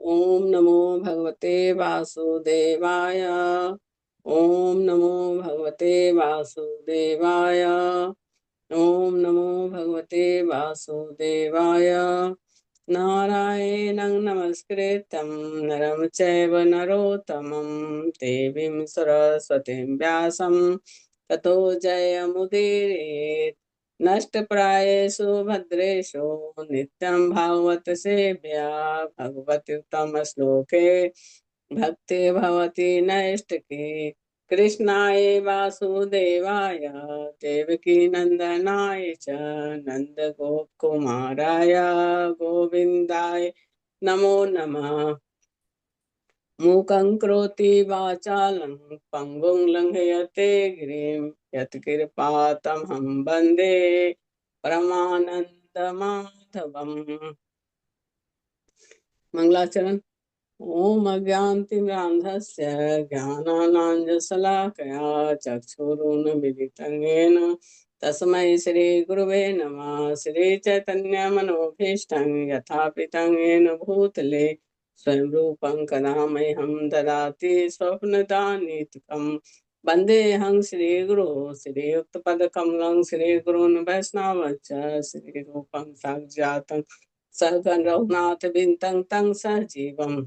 ओम नमो भगवते वासुदेवाय। ओम नमो भगवते वासुदेवाय। ओम नमो भगवते वासुदेवाय। नारायणं नमस्कृत्यं नरं चैव नरोत्तमं देवीं सरस्वतीं व्यासं ततो जयमुदीरयेत्। नष्टप्रायेषु भद्रेषु नित्यं भागवत सेव्या भगवत्युत्तमश्लोके भक्ति भवति नैष्टिकी। कृष्णाय वासुदेवाय देवकी नंदनाय च नन्दगोपकुमाराय गोविन्दाय नमो नमः। मूकं करोति वाचालं पङ्गुं लङ्घयते गिरिं यत्कृपातमहं वन्दे परमानन्दमाधवम्। मंगलाचरण। ओम अज्ञानतिमिरान्धस्य ज्ञानानाञ्जनशलाकया चक्षुरुन्मीलितं येन तस्मै श्रीगुरुवे नमः। श्रीचैतन्यमनोभीष्टं यथा पीतं येन भूतले स्वयं रूपं कदा मह्यं ददाति स्वप्नदानीतिकं। वन्देऽहं श्रीगुरो श्रीयुक्तपदकमलं श्रीगुरून् वैष्णवञ्च श्रीरूपं साक्षातं सहगण रघुनाथ बिन्तं तं सजीवम्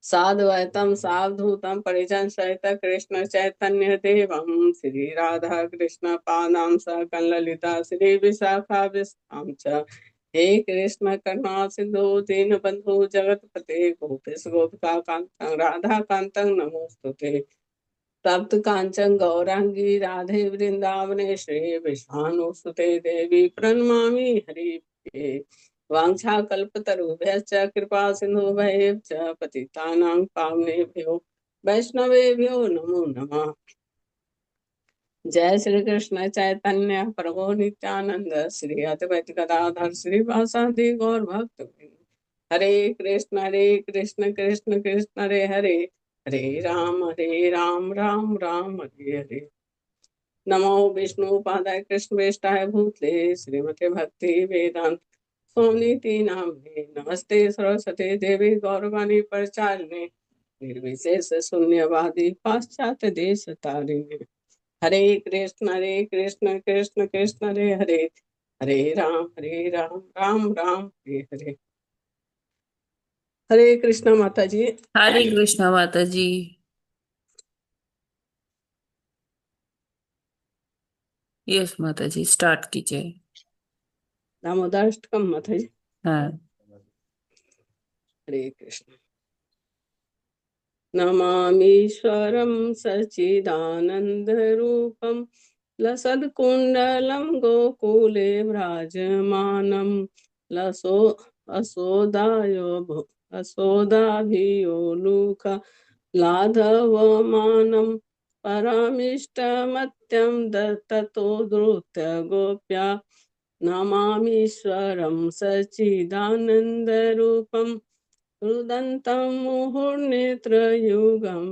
साद्वैतं सावधूतं परिजन सहित कृष्ण चैतन्य देवं श्री राधा कृष्ण पादां सकल ललिता श्री विशाखा विष्टां च। हे कृष्ण करुणा सिंधु दीनबंधु जगतपते गोपेश गोपिका कांतं राधा कांतं नमोस्तुते। तप्त कांचन गौरांगी राधे वृंदावनेश्वरी विष्णुसुते देवी प्रणमामि हरिप्रिये। वाञ्छाकल्पतरुभ्यश्च कृपा सिन्धुभ्यश्च पतितानां पावनेभ्यो वैष्णवेभ्यो नमो नमः। जय श्री कृष्ण चैतन्य प्रभु नित्यानंद श्री अद्वैत गदाधर श्रीवासादि गौर भक्त हरे कृष्ण कृष्ण कृष्ण हरे हरे हरे राम राम राम हरे हरे। नमो विष्णु पादाय कृष्ण वेष्टाय भूतले श्रीमते भक्ति वेदांत स्वामी नामे नमस्ते सरस्वती देवी गौरवाणी प्रचारिणे निर्विशेष शून्यवादी पाश्चात्य देश तारिणे। हरे कृष्ण कृष्ण कृष्ण हरे हरे हरे राम राम राम हरे हरे। हरे कृष्ण माता जी। हरे कृष्णा माता जी। यस माता जी, स्टार्ट कीजिए। दामोदराष्टकम माता जी। हाँ। हरे कृष्ण। नमामीश्वरं सच्चिदानन्दरूपं लसत्कुण्डलं गोकुले विराजमानं लसो असोदाभियोलुक लाघवमानं परमिष्टमत्यं ततो धृत्य गोप्या नमामीश्वरं सच्चिदानन्दरूपम् रुदन्तं मुहुर्नेत्रयुगं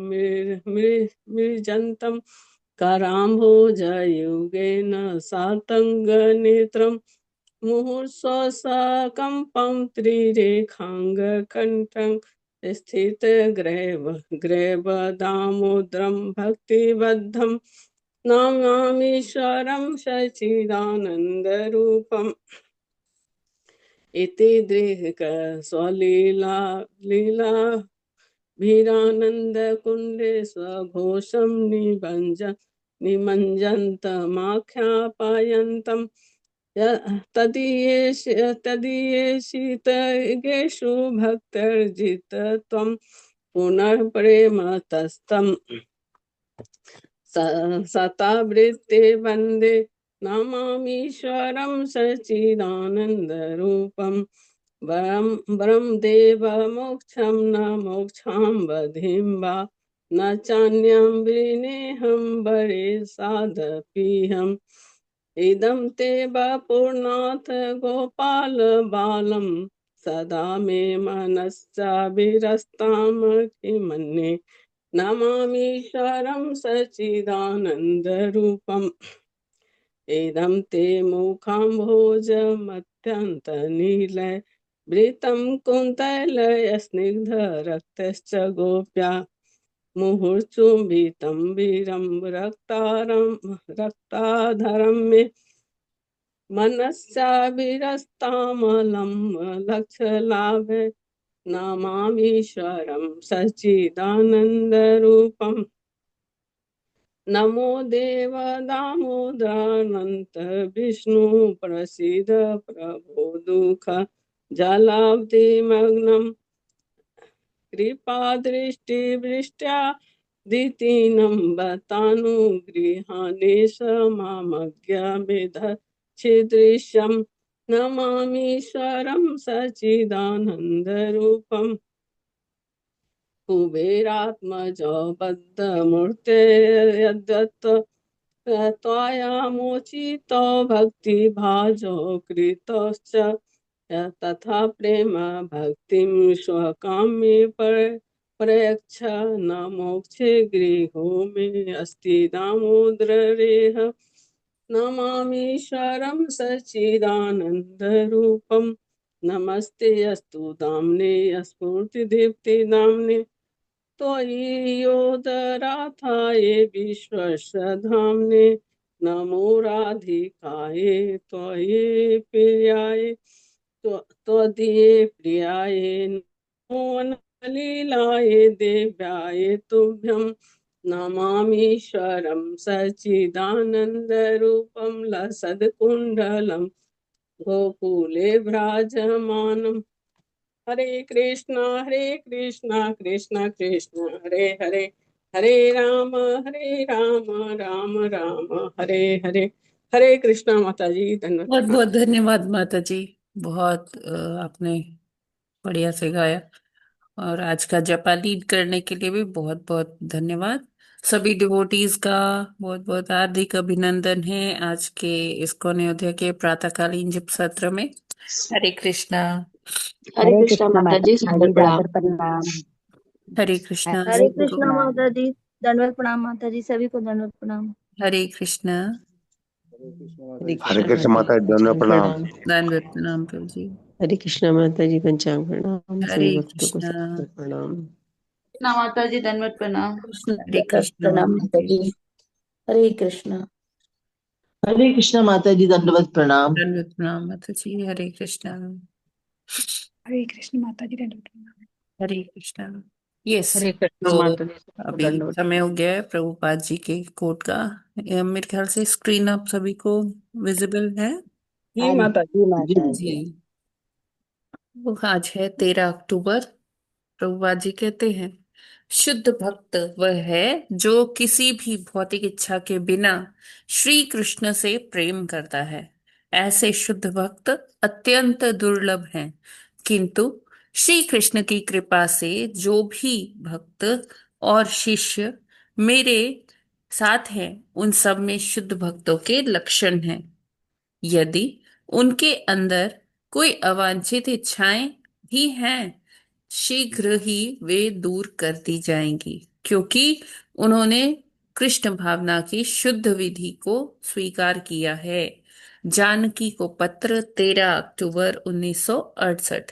मृजन्तं कराम्भोजयुगेन सातङ्गनेत्रं मुहुर्श्वसकम्पं त्रिरेखाङ्गकण्ठं स्थितग्रैव दामोदरं भक्तिबद्धं नमामीश्वरं सच्चिदानन्दरूपम् इति दृक् स्वलीला लीला भीरानंद कुंडे स्वघोषं निमज्जन्तमाख्यापयन्तं तदीयेषु भक्तर्जितत्वं पुनः प्रेमतस्तम् सतावृत्ते वन्दे नमामीश्वरं सच्चिदानन्दरूपं वरं देवमोक्षं न मोक्षां वधिं वा न चान्यं विनेहं वरे साधपीहम् इदं ते वपुर्नाथ गोपाल बालं सदा मे मनश्चाभिरस्तां किमन्ये नमामीश्वरं सच्चिदानन्दरूपम् इदं ते मुखाम्भोजमत्यन्तनीलय वृतं कुन्तैलयस्निग्ध रक्तश्च गोप्या मुहुर्चुम्बितं वीरं रक्ताधरं मे मनश्चाविरस्तामलं लक्ष्यलाभे नमामीश्वरं सच्चिदानन्दरूपम् नमो देव दामोदरानन्त विष्णु प्रसीद प्रभो दुःख जलाब्धिमग्नं कृपादृष्टिवृष्ट्या दितीनं बतानुगृहाणि मामज्ञमिदच्छिदृशं नमामीश्वरं सच्चिदानन्दरूपम् कुबेरात्मजो बद्धमूर्ते यद्दत्त त्वयामोचितो भक्तिभाजो कृतश्च तथा प्रेम भक्तिं स्वकाम्ये प्रयच्छ न मोक्षे गृहो मे अस्ति दामोदरेह नमामीश्वरं सच्चिदानन्दरूपम् नमस्ते अस्तु दाम्ने स्फूर्तिदीप्तिदाम्ने त्वयि योदराथाय विश्वसधाम्ने नमो राधिकाय त्वयि प्रियाय त्वदीये प्रियाय नमो लीलाय देव्याय तुभ्यं नमामीश्वरं सच्चिदानन्दरूपं लसत्कुण्डलं गोकुले विराजमानम् हरे कृष्णा कृष्णा कृष्णा हरे हरे हरे राम राम राम हरे हरे। हरे कृष्णा माता जी, धन्यवाद बहुत प्रणाम। बहुत धन्यवाद माता जी। बहुत आपने बढ़िया से गाया। और आज का जपा लीड करने के लिए भी बहुत बहुत धन्यवाद। सभी डिवोटीज का बहुत बहुत हार्दिक अभिनंदन है आज के इस्कॉन अयोध्या के प्रातःकालीन जप सत्र में। हरे कृष्णा। हरे हरे कृष्णा कृष्ण माता माता जी, जी, सादर सादर प्रणाम। प्रणाम। हरे कृष्णा हरे हरे सभी को। कृष्णा कृष्णा। माता जी, दंडवत प्रणाम माता जी, सभी को दंडवत प्रणाम। हरे कृष्णा। हरे कृष्ण माता जी, दंडवत प्रणाम। दंडवत प्रणाम प्रभु जी। हरे कृष्णा माता जी, पंचांग प्रणाम। हरे सभी भक्तों को कृष्णा। सादर प्रणाम। कृष्णा माता जी, दंडवत प्रणाम। हरे दंडवत कृष्णा प्रणाम माता माता जी। जी। हरे कृष्णा। हरे कृष्ण माता जी, दंडवत प्रणाम। दंडवत प्रणाम माता जी। हरे कृष्णा। हरे कृष्ण माता जी, दंडवत प्रणाम। हरे कृष्णा। यस। हरे कृष्णा तो माता जी, सबको अभी दंडवत समय हो प्रणाम। गया है प्रभुपाद जी के कोट का। मेरे ख्याल से स्क्रीन आप सभी को विजिबल है। जी हाँ माता जी। जी माता जी। जी। वो आज है 13 अक्टूबर। प्रभुपाद जी कहते हैं, शुद्ध भक्त वह है जो किसी भी भौतिक इच्छा के बिना श्री कृष्ण से प्रेम करता है। ऐसे शुद्ध भक्त अत्यंत दुर्लभ हैं, किंतु श्री कृष्ण की कृपा से जो भी भक्त और शिष्य मेरे साथ हैं, उन सब में शुद्ध भक्तों के लक्षण हैं। यदि उनके अंदर कोई अवांछित इच्छाएं भी हैं, शीघ्र ही वे दूर कर दी जाएंगी, क्योंकि उन्होंने कृष्ण भावना की शुद्ध विधि को स्वीकार किया है। जानकी को पत्र 13 अक्टूबर 1968।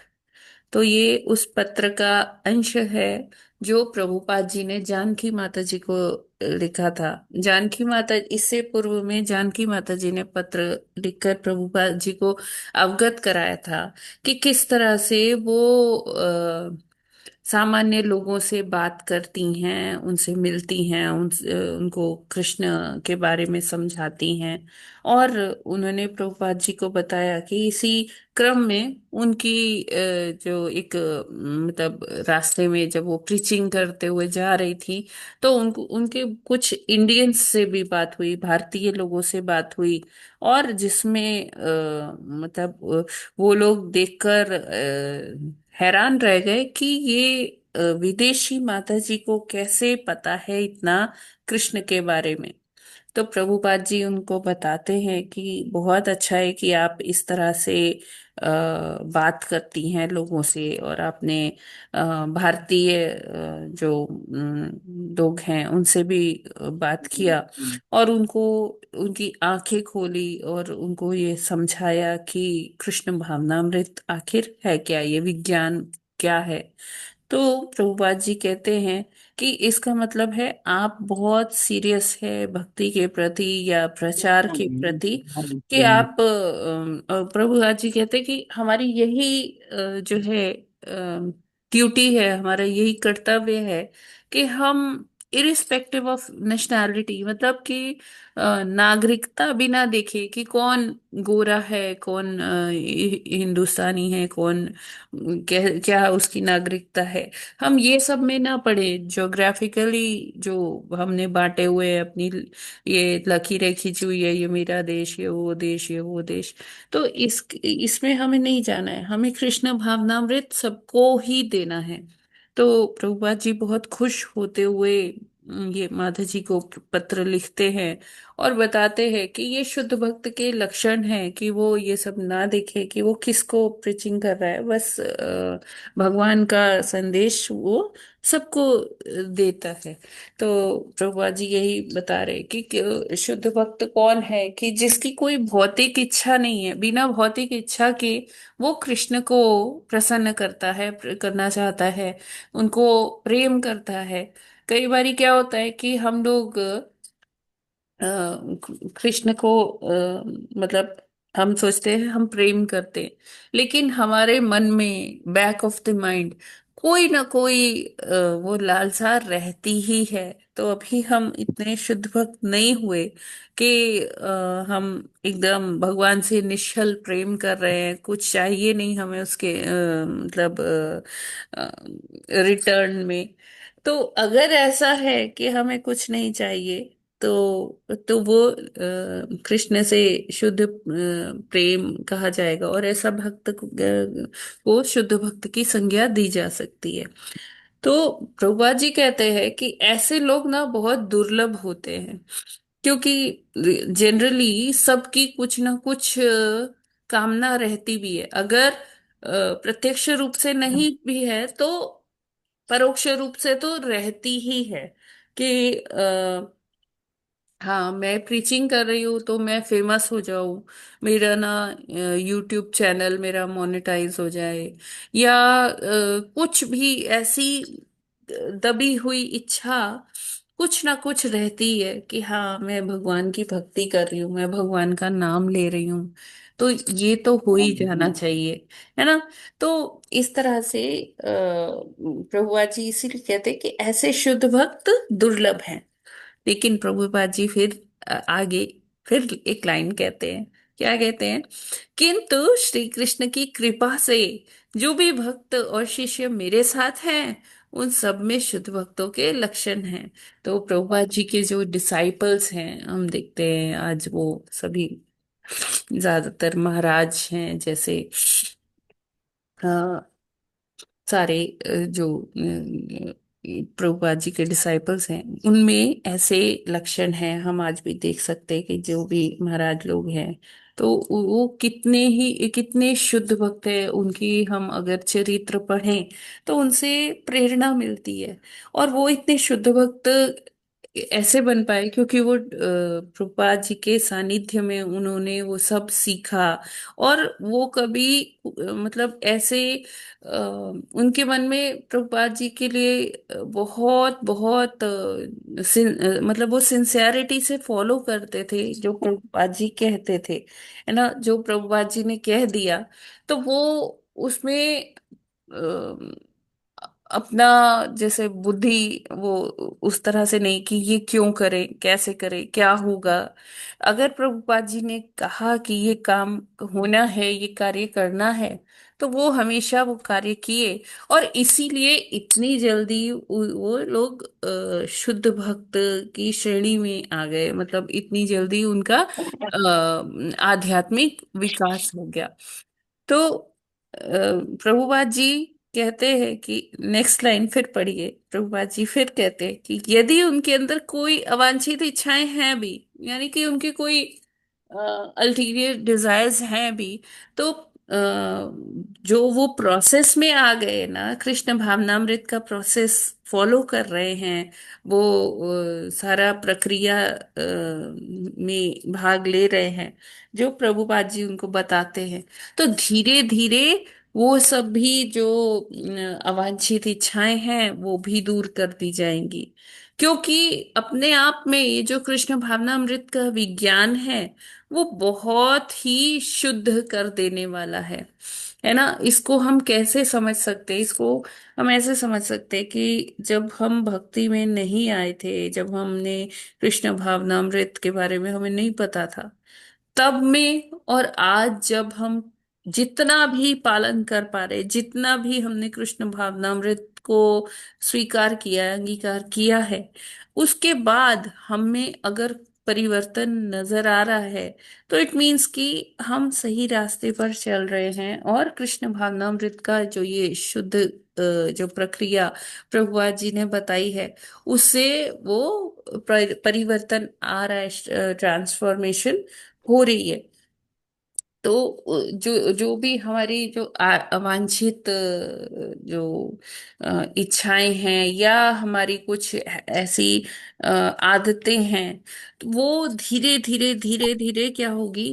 तो ये उस पत्र का अंश है जो प्रभुपाद जी ने जानकी माता जी को लिखा था। जानकी माता, इससे पूर्व में जानकी माता जी ने पत्र लिखकर प्रभुपाद जी को अवगत कराया था कि किस तरह से वो सामान्य लोगों से बात करती हैं, उनसे मिलती हैं, उनको कृष्ण के बारे में समझाती हैं। और उन्होंने प्रभुपाद जी को बताया कि इसी क्रम में उनकी जो एक मतलब रास्ते में जब वो प्रीचिंग करते हुए जा रही थी, तो उनको उनके कुछ इंडियंस से भी बात हुई, भारतीय लोगों से बात हुई। और जिसमें मतलब वो लोग देखकर हैरान रह गए कि ये विदेशी माता जी को कैसे पता है इतना कृष्ण के बारे में। तो प्रभुपाद जी उनको बताते हैं कि बहुत अच्छा है कि आप इस तरह से बात करती हैं लोगों से, और आपने भारतीय जो लोग हैं उनसे भी बात किया, और उनको उनकी आंखें खोली और उनको ये समझाया कि कृष्ण भावनामृत आखिर है क्या, ये विज्ञान क्या है। तो प्रभुपाद जी कहते हैं कि इसका मतलब है आप बहुत सीरियस है भक्ति के प्रति या प्रचार के प्रति, कि आप प्रभुपाद जी कहते हैं कि हमारी यही जो है ड्यूटी है, हमारा यही कर्तव्य है कि हम इरिस्पेक्टिव ऑफ नेशनैलिटी, मतलब कि नागरिकता बिना देखे कि कौन गोरा है, कौन हिंदुस्तानी है, कौन क्या उसकी नागरिकता है, हम ये सब में ना पड़े। ज्योग्राफिकली जो हमने बांटे हुए हैं अपनी, ये लकीरें खींची हुई है, ये मेरा देश, ये वो देश, ये वो देश, तो इसमें हमें नहीं जाना है, हमें कृष्ण भावनामृत सबको ही देना है। तो प्रभुपाद जी बहुत खुश होते हुए ये माता जी को पत्र लिखते हैं और बताते हैं कि ये शुद्ध भक्त के लक्षण है कि वो ये सब ना देखे कि वो किसको प्रीचिंग कर रहा है, बस भगवान का संदेश वो सबको देता है। तो प्रभुपाद जी यही बता रहे कि शुद्ध भक्त कौन है, कि जिसकी कोई भौतिक इच्छा नहीं है, बिना भौतिक इच्छा के वो कृष्ण को प्रसन्न करता है, करना चाहता है, उनको प्रेम करता है। कई बारी क्या होता है कि हम लोग अ, कृष्ण को मतलब हम सोचते हैं हम प्रेम करते हैं, लेकिन हमारे मन में बैक ऑफ द माइंड कोई ना कोई वो लालसा रहती ही है। तो अभी हम इतने शुद्ध भक्त नहीं हुए कि हम एकदम भगवान से निश्चल प्रेम कर रहे हैं, कुछ चाहिए नहीं हमें उसके मतलब रिटर्न में। तो अगर ऐसा है कि हमें कुछ नहीं चाहिए, तो वो कृष्ण से शुद्ध प्रेम कहा जाएगा, और ऐसा भक्त को शुद्ध भक्त की संज्ञा दी जा सकती है। तो प्रभुपाद जी कहते हैं कि ऐसे लोग ना बहुत दुर्लभ होते हैं, क्योंकि जनरली सबकी कुछ ना कुछ कामना रहती भी है। अगर प्रत्यक्ष रूप से नहीं भी है तो परोक्ष रूप से तो रहती ही है कि हाँ, मैं प्रीचिंग कर रही हूँ तो मैं फेमस हो जाऊं, मेरा ना यूट्यूब चैनल मेरा मोनेटाइज हो जाए, या कुछ भी ऐसी दबी हुई इच्छा कुछ ना कुछ रहती है कि हाँ मैं भगवान की भक्ति कर रही हूँ, मैं भगवान का नाम ले रही हूँ, तो ये तो हो ही जाना चाहिए, है ना। तो इस तरह से प्रभुपाद जी इसीलिए कहते हैं कि ऐसे शुद्ध भक्त दुर्लभ हैं। लेकिन प्रभुपाद जी फिर आगे फिर एक लाइन कहते हैं, क्या कहते हैं, किंतु श्री कृष्ण की कृपा से जो भी भक्त और शिष्य मेरे साथ हैं उन सब में शुद्ध भक्तों के लक्षण हैं। तो प्रभुपाद जी के जो डिसाइपल्स हैं हम देखते हैं आज वो सभी ज्यादातर महाराज हैं, जैसे सारे जो प्रभुपाद जी के डिसाइपल्स हैं उनमें ऐसे लक्षण हैं। हम आज भी देख सकते हैं कि जो भी महाराज लोग हैं तो वो कितने शुद्ध भक्त हैं, उनकी हम अगर चरित्र पढ़ें तो उनसे प्रेरणा मिलती है। और वो इतने शुद्ध भक्त ऐसे बन पाए क्योंकि वो प्रभुपाद जी के सानिध्य में उन्होंने वो सब सीखा। और वो कभी मतलब ऐसे उनके मन में प्रभुपाद जी के लिए बहुत बहुत मतलब वो सिंसियरिटी से फॉलो करते थे जो प्रभुपाद जी कहते थे, है ना। जो प्रभुपाद जी ने कह दिया तो वो उसमें अपना जैसे बुद्धि वो उस तरह से नहीं कि ये क्यों करे, कैसे करे, क्या होगा। अगर प्रभुपाद जी ने कहा कि ये काम होना है, ये कार्य करना है, तो वो हमेशा वो कार्य किए। और इसीलिए इतनी जल्दी वो लोग शुद्ध भक्त की श्रेणी में आ गए, मतलब इतनी जल्दी उनका आध्यात्मिक विकास हो गया। तो प्रभुपाद जी कहते हैं कि नेक्स्ट लाइन फिर पढ़िए, प्रभुपाद जी फिर कहते हैं कि यदि उनके अंदर कोई अवांछित इच्छाएं हैं भी, यानी कि उनके कोई अल्टीरियर डिजायर्स हैं भी, तो जो वो प्रोसेस में आ गए ना, कृष्ण भावनामृत का प्रोसेस फॉलो कर रहे हैं, वो सारा प्रक्रिया में भाग ले रहे हैं जो प्रभुपाद जी उनको बताते हैं, तो धीरे धीरे वो सब भी जो अवांछित इच्छाएं हैं वो भी दूर कर दी जाएंगी। क्योंकि अपने आप में ये जो कृष्ण भावनामृत का विज्ञान है वो बहुत ही शुद्ध कर देने वाला है ना। इसको हम कैसे समझ सकते हैं? इसको हम ऐसे समझ सकते हैं कि जब हम भक्ति में नहीं आए थे, जब हमने कृष्ण भावनामृत के बारे में हमें नहीं पता था, तब में और आज जब हम जितना भी पालन कर पा रहे, जितना भी हमने कृष्ण भावनामृत को स्वीकार किया, अंगीकार किया है, उसके बाद हमें अगर परिवर्तन नजर आ रहा है, तो इट मीन्स कि हम सही रास्ते पर चल रहे हैं और कृष्ण भावनामृत का जो ये शुद्ध जो प्रक्रिया प्रभुपाद जी ने बताई है, उससे वो परिवर्तन आ रहा है, ट्रांसफॉर्मेशन हो रही है। तो जो जो भी हमारी जो अवांछित जो इच्छाएं हैं या हमारी कुछ ऐसी आदतें हैं, तो वो धीरे धीरे धीरे धीरे क्या होगी,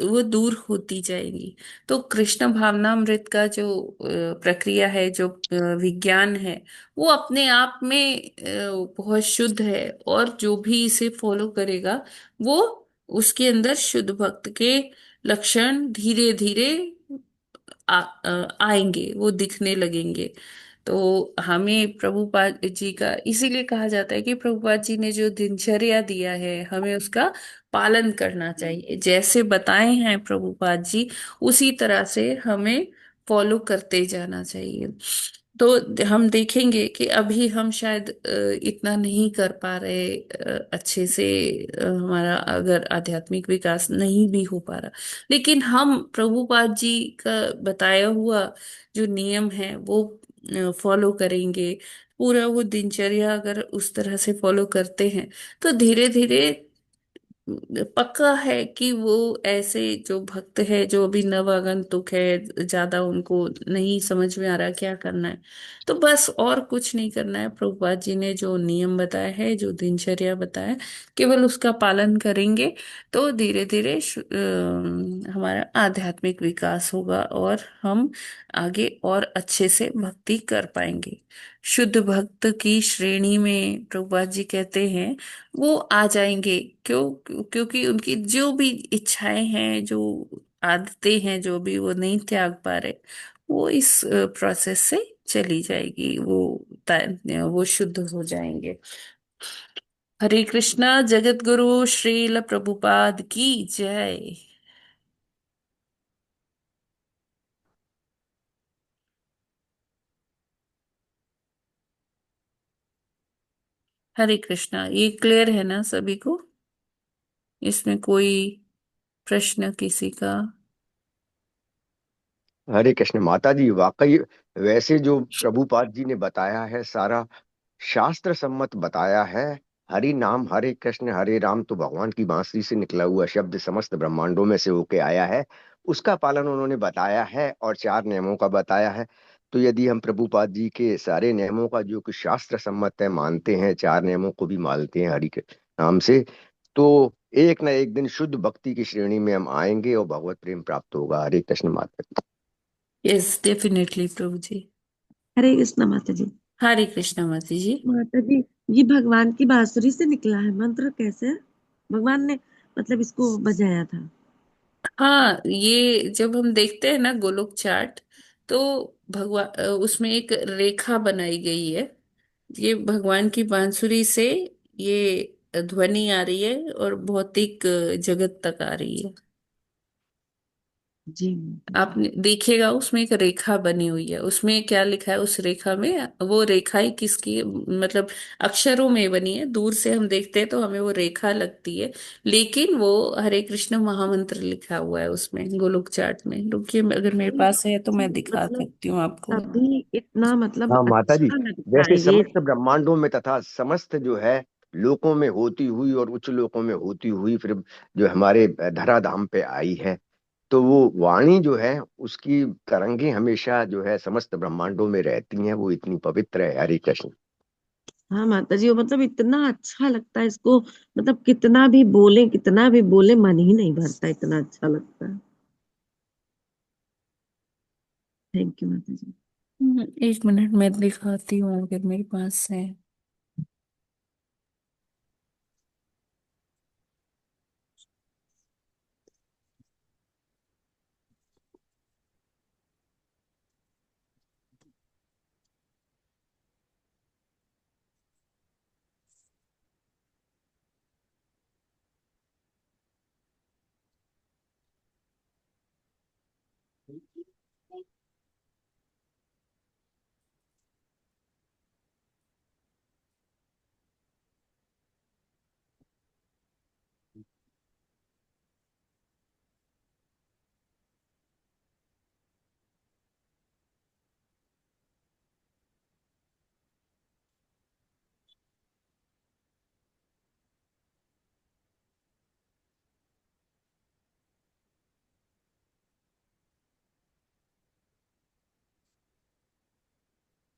वो दूर होती जाएगी। तो कृष्ण भावनामृत का जो प्रक्रिया है, जो विज्ञान है, वो अपने आप में बहुत शुद्ध है, और जो भी इसे फॉलो करेगा वो उसके अंदर शुद्ध भक्त के लक्षण धीरे धीरे आएंगे, वो दिखने लगेंगे। तो हमें प्रभुपाद जी का इसीलिए कहा जाता है कि प्रभुपाद जी ने जो दिनचर्या दिया है हमें उसका पालन करना चाहिए, जैसे बताए हैं प्रभुपाद जी उसी तरह से हमें फॉलो करते जाना चाहिए। तो हम देखेंगे कि अभी हम शायद इतना नहीं कर पा रहे अच्छे से, हमारा अगर आध्यात्मिक विकास नहीं भी हो पा रहा, लेकिन हम प्रभुपाद जी का बताया हुआ जो नियम है वो फॉलो करेंगे, पूरा वो दिनचर्या अगर उस तरह से फॉलो करते हैं, तो धीरे धीरे पक्का है कि वो ऐसे जो भक्त है, जो अभी नवागंतुक है, ज्यादा उनको नहीं समझ में आ रहा क्या करना है, तो बस और कुछ नहीं करना है। प्रभुपाद जी ने जो नियम बताया है, जो दिनचर्या बताया है, केवल उसका पालन करेंगे तो धीरे धीरे हमारा आध्यात्मिक विकास होगा और हम आगे और अच्छे से भक्ति कर पाएंगे। शुद्ध भक्त की श्रेणी में प्रभुपाद जी कहते हैं वो आ जाएंगे। क्योंकि उनकी जो भी इच्छाएं हैं, जो आदतें हैं, जो भी वो नहीं त्याग पा रहे, वो इस प्रोसेस से चली जाएगी, वो शुद्ध हो जाएंगे। हरे कृष्णा। जगत गुरु श्रील प्रभुपाद की जय। हरे कृष्णा। ये क्लियर है ना सभी को? इसमें कोई प्रश्न किसी का? हरे कृष्ण माता जी, वाकई वैसे जो प्रभुपाद जी ने बताया है सारा शास्त्र सम्मत बताया है। हरि नाम हरे कृष्ण हरे राम तो भगवान की बांसुरी से निकला हुआ शब्द समस्त ब्रह्मांडों में से होके आया है, उसका पालन उन्होंने बताया है और चार नियमों का बताया है। तो यदि हम प्रभुपाद जी के सारे नियमों का जो कि शास्त्र सम्मत है मानते हैं, चार नियमों को भी मानते हैं हरि के नाम से, तो एक न एक दिन शुद्ध भक्ति की श्रेणी में हम आएंगे और भगवत प्रेम प्राप्त होगा। हरे कृष्ण माता। यस, डेफिनेटली प्रभु जी। हरे कृष्णा माता जी। हरे कृष्णा माता जी। माता जी, ये भगवान की बांसुरी से निकला है मंत्र, कैसे भगवान ने मतलब इसको बजाया था? हाँ, ये जब हम देखते हैं ना गोलोक चार्ट, तो भगवान उसमें एक रेखा बनाई गई है, ये भगवान की बांसुरी से ये ध्वनि आ रही है और भौतिक जगत तक आ रही है। जी आपने देखिएगा उसमें एक रेखा बनी हुई है, उसमें क्या लिखा है उस रेखा में? वो रेखा ही किसकी, मतलब अक्षरों में बनी है, दूर से हम देखते हैं तो हमें वो रेखा लगती है, लेकिन वो हरे कृष्ण महामंत्र लिखा हुआ है उसमें गोलोक चार्ट में। रुकिए, अगर मेरे पास है तो मैं दिखा मतलब सकती हूँ आपको। अभी इतना मतलब हाँ माता जी, अच्छा लगता वैसे है ये। समस्त ब्रह्मांडों में तथा समस्त जो है लोकों में होती हुई और उच्च लोकों में होती हुई फिर जो हमारे धराधाम पे आई है, तो वो वाणी जो है उसकी तरंगे हमेशा जो है समस्त ब्रह्मांडों में रहती हैं, वो इतनी पवित्र है। हरे कृष्ण। हाँ माता जी, वो मतलब इतना अच्छा लगता है इसको, मतलब कितना भी बोले मन ही नहीं भरता, इतना अच्छा लगता है। थैंक यू माता जी। एक मिनट मैं दिखाती हूँ अगर मेरे पास है।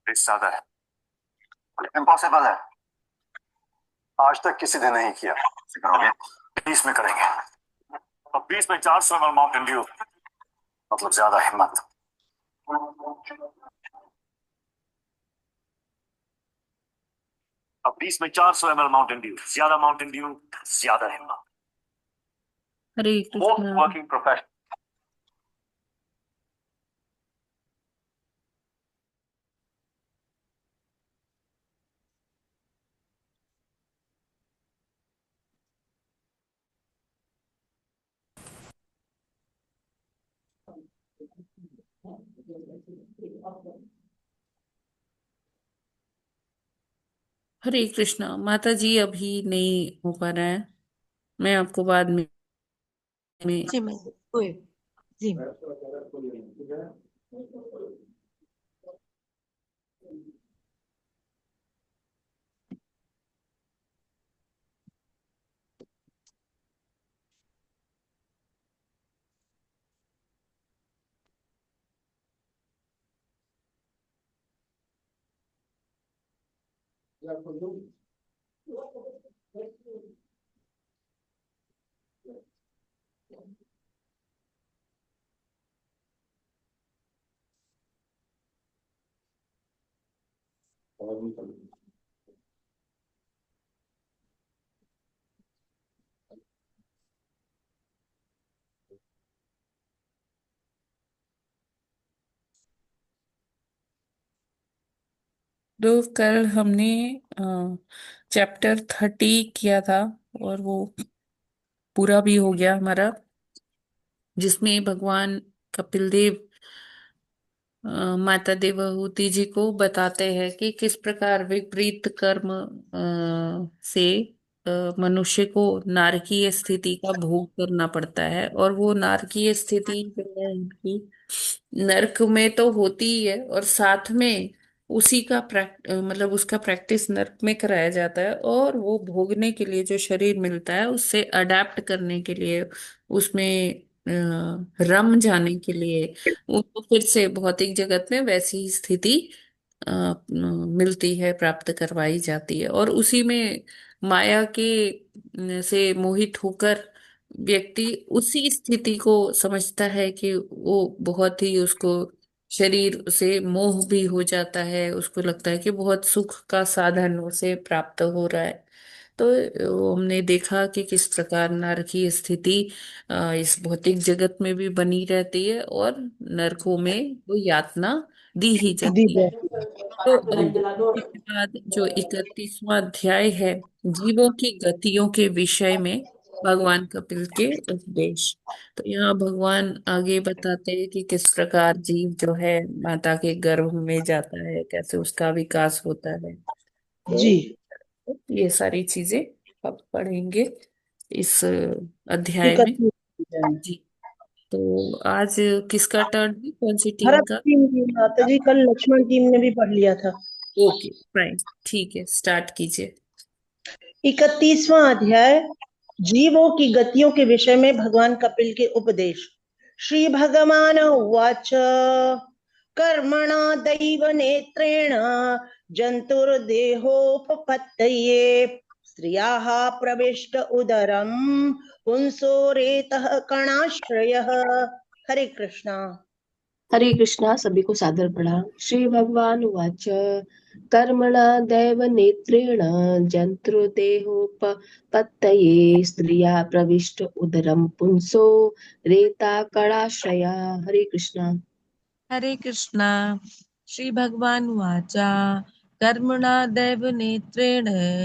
ज्यादा है, इम्पॉसिबल है, आज तक किसी ने नहीं किया। करोगे? 20 में करेंगे। अब 20 में 400 ml माउंटेन ड्यू, मतलब ज्यादा हिम्मत। अब 20 में 400 ml माउंटेन ड्यू, ज्यादा माउंटेन ड्यू, ज्यादा हिम्मत। हरे मोस्ट कृष्णा। Working professional. हरे कृष्णा माता जी, अभी नहीं हो पा रहा है, मैं आपको बाद में। जी मैं कोई जी तो कल हमने चैप्टर 30 किया था, और वो पूरा भी हो गया हमारा, जिसमें भगवान कपिल देव माता देवहूति जी को बताते हैं कि किस प्रकार विपरीत कर्म से मनुष्य को नारकीय स्थिति का भोग करना पड़ता है। और वो नारकीय स्थिति जो है उनकी नरक में तो होती ही है, और साथ में उसी का मतलब उसका प्रैक्टिस नरक में कराया जाता है, और वो भोगने के लिए जो शरीर मिलता है उससे अडेप्ट करने के लिए, उसमें रम जाने के लिए उनको फिर से भौतिक जगत में वैसी ही स्थिति मिलती है, प्राप्त करवाई जाती है। और उसी में माया के से मोहित होकर व्यक्ति उसी स्थिति को समझता है कि वो बहुत ही उसको शरीर से मोह भी हो जाता है, उसको लगता है कि बहुत सुख का साधन उसे प्राप्त हो रहा है। तो हमने देखा कि किस प्रकार नरक की स्थिति इस भौतिक जगत में भी बनी रहती है, और नरकों में वो यातना दी ही जाती है। तो अब इसके बाद जो 31वां अध्याय है जीवों की गतियों के विषय में, भगवान कपिल के उपदेश। तो यहाँ भगवान आगे बताते हैं कि किस प्रकार जीव जो है माता के गर्भ में जाता है, कैसे उसका विकास होता है। जी। तो ये सारी चीजें अब पढ़ेंगे इस अध्याय में। 31 अध्याय। जी। तो आज किसका टर्न है, कौन सी टीम भरत का? टीम की माता जी, कल लक्ष्मण टीम ने भी पढ़ लिया था। ओके फाइन, ठीक है, स्टार्ट कीजिए। 31वां अध्याय, जीवों की गतियों के विषय में भगवान कपिल के उपदेश। श्री भगवान उवाच कर्मणा दैव नेत्रेण जंतुर्देहोपपत्तये स्त्रियाः प्रविष्ट उदरं पुंसो रेतः कणाश्रयः। हरे कृष्णा। हरे कृष्णा। सभी को सादर प्रणाम। श्री भगवान उवाच कर्मणा दैव नेत्रेण जन्तुर्देहोपपत्तये स्त्रिया प्रविष्ट उदरं पुंसो रेता कणाश्रया। हरे कृष्णा। हरे कृष्णा। श्री भगवान उवाच कर्मणा दैव नेत्रेण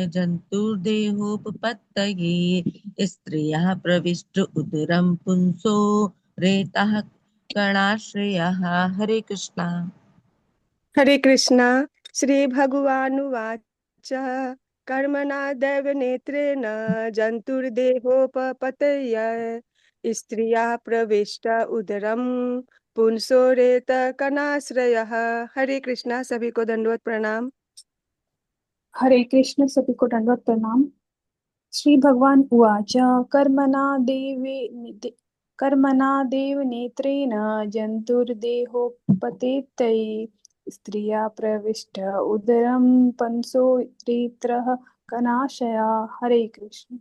जन्तुर्देहोपपत्तये स्त्रियः प्रविष्ट उदरं पुंसो रेतः कणाश्रयः। हरे कृष्णा। हरे कृष्णा। श्री भगवानुवाच कर्मणा दैव नेत्रेण जन्तुर्देहोपपतय स्त्रिया प्रविष्ट उदरम पुंसो रेत कनाश्रयः। हरे कृष्णा। सभी को दंडवत प्रणाम। हरे कृष्ण, सभी को दंडवत प्रणाम। श्री भगवान उवाच कर्मणा देव नेत्रेण जन्तुर्देहोपपत्तये स्त्रिया प्रविष्ट उदरं पुंसो रेत्रः कनाशया। हरे कृष्ण।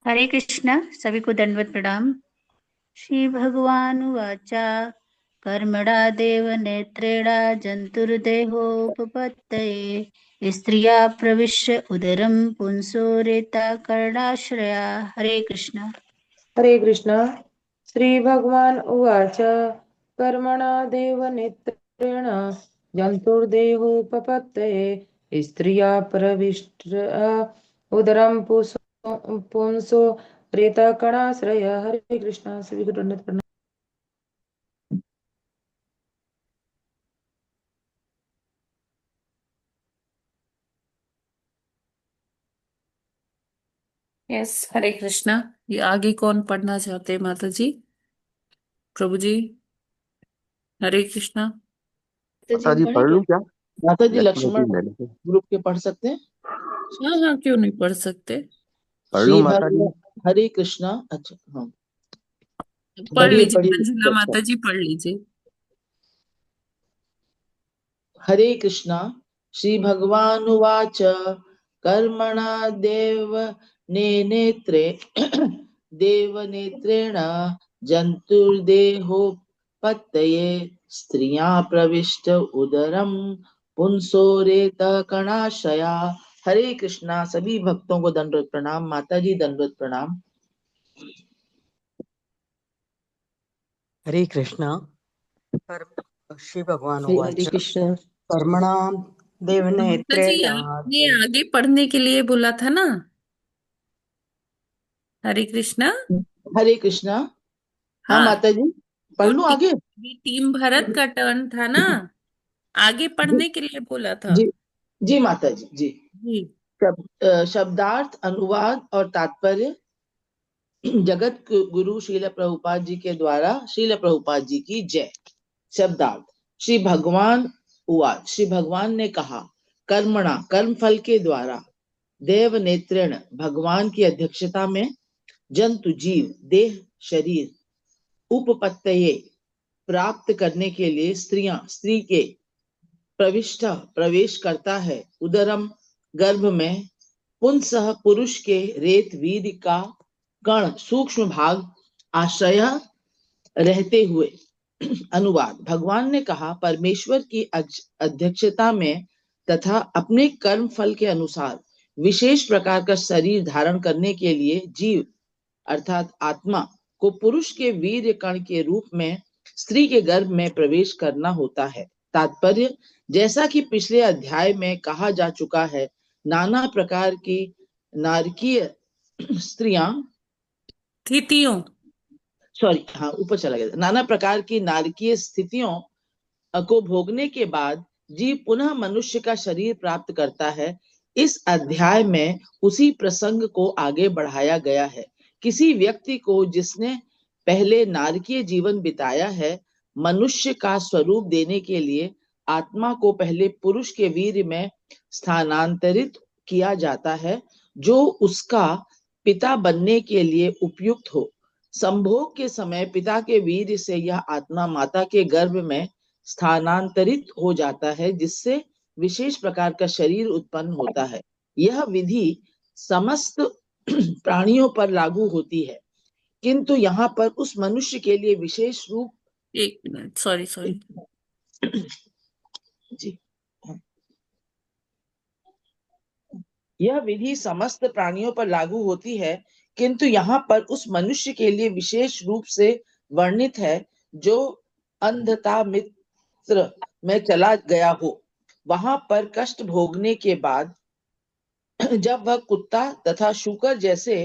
हरे कृष्ण, सभी को दंडवत प्रणाम। श्री भगवान उवाच कर्मणा देव नेत्रेणा जन्तुर्देहोपपत्तये स्त्रिया प्रविश्य उदरं पुंसो रेता कर्णाश्रया। हरे कृष्ण। हरे कृष्णा। श्री भगवान उवाच कर्मणा देवनेत्रेण जन्तुर्देहोपपत्तये स्त्रिया प्रविष्ट उदरं पुंसो रेतकणाश्रय। हरे कृष्णा। सभी को दंडवत प्रणाम। यस, हरे कृष्णा। ये आगे कौन पढ़ना चाहते हैं माता जी? प्रभु जी। हरे कृष्णा। माता जी पढ़ लूं क्या? माता जी लक्ष्मण लक्ष्मण जी मैंने से ग्रुप के पढ़ सकते हैं। हाँ हाँ, क्यों नहीं पढ़ सकते। पढ़ लूं श्री माता जी? भगवान हरे कृष्णा। अच्छा हाँ, पढ़ पढ़िए लीजिए, पढ़िए। मंजुला अच्छा। माता जी पढ़ लीजिए। हरे कृष्णा। श्री भगवान उवाच कर्मणा देवनेत्रेण जन्तुर्देहोपपत्तये स्त्रिया प्रविष्ट उदरम पुंसो रेतकणाशया। हरे कृष्णा। सभी भक्तों को दंडवत प्रणाम। माता जी दंडवत प्रणाम। हरे कृष्णा। श्री भगवान हरे उवाच कृष्णा। कर्मणा माता जी, देवनेत्रेण आपने आगे पढ़ने के लिए बोला था ना। हरे कृष्णा। हरे कृष्णा। हाँ हाँ, माता जी पढ़ तो लूं आगे। टीम भरत का टर्न था ना, आगे पढ़ने के लिए बोला था। जी जी माता जी जी। जी। शब्दार्थ, अनुवाद और तात्पर्य जगत गुरु श्रील प्रभुपाद जी के द्वारा। श्रील प्रभुपाद जी की जय। शब्दार्थ। श्री भगवान उवाच, श्री भगवान ने कहा, कर्मणा कर्म फल के द्वारा, देव नेत्रेण भगवान की अध्यक्षता में, जंतु जीव देह शरीर, उपपत्तये प्राप्त करने के लिए, स्त्री के प्रविष्ट प्रवेश करता है, उदरम गर्भ में, पुंसः पुरुष के रेत वीर्य का कण सूक्ष्म भाग आश्रय रहते हुए। अनुवाद। भगवान ने कहा, परमेश्वर की अध्यक्षता में तथा अपने कर्म फल के अनुसार विशेष प्रकार का शरीर धारण करने के लिए जीव अर्थात आत्मा को पुरुष के वीर्य कण के रूप में स्त्री के गर्भ में प्रवेश करना होता है। तात्पर्य। जैसा कि पिछले अध्याय में कहा जा चुका है, नाना प्रकार की नारकीय स्त्रियां, स्थितियों, सॉरी हाँ ऊपर चला गया, नाना प्रकार की नारकीय स्थितियों को भोगने के बाद जीव पुनः मनुष्य का शरीर प्राप्त करता है। इस अध्याय में उसी प्रसंग को आगे बढ़ाया गया है। किसी व्यक्ति को जिसने पहले नारकीय जीवन बिताया है, मनुष्य का स्वरूप देने के लिए आत्मा को पहले पुरुष के वीर्य में स्थानांतरित किया जाता है, जो उसका पिता बनने के लिए उपयुक्त हो। संभोग के समय पिता के वीर्य से यह आत्मा माता के गर्भ में स्थानांतरित हो जाता है, जिससे विशेष प्रकार का शरीर उत्पन्न होता है। यह विधि समस्त प्राणियों पर लागू होती है, किंतु यहाँ पर उस मनुष्य के लिए विशेष रूप, एक मिनट, सॉरी जी, यह विधि समस्त प्राणियों पर लागू होती है, किंतु यहाँ पर उस मनुष्य के लिए विशेष रूप से वर्णित है जो अंधता मित्र में चला गया हो। वहां पर कष्ट भोगने के बाद जब वह कुत्ता तथा शूकर जैसे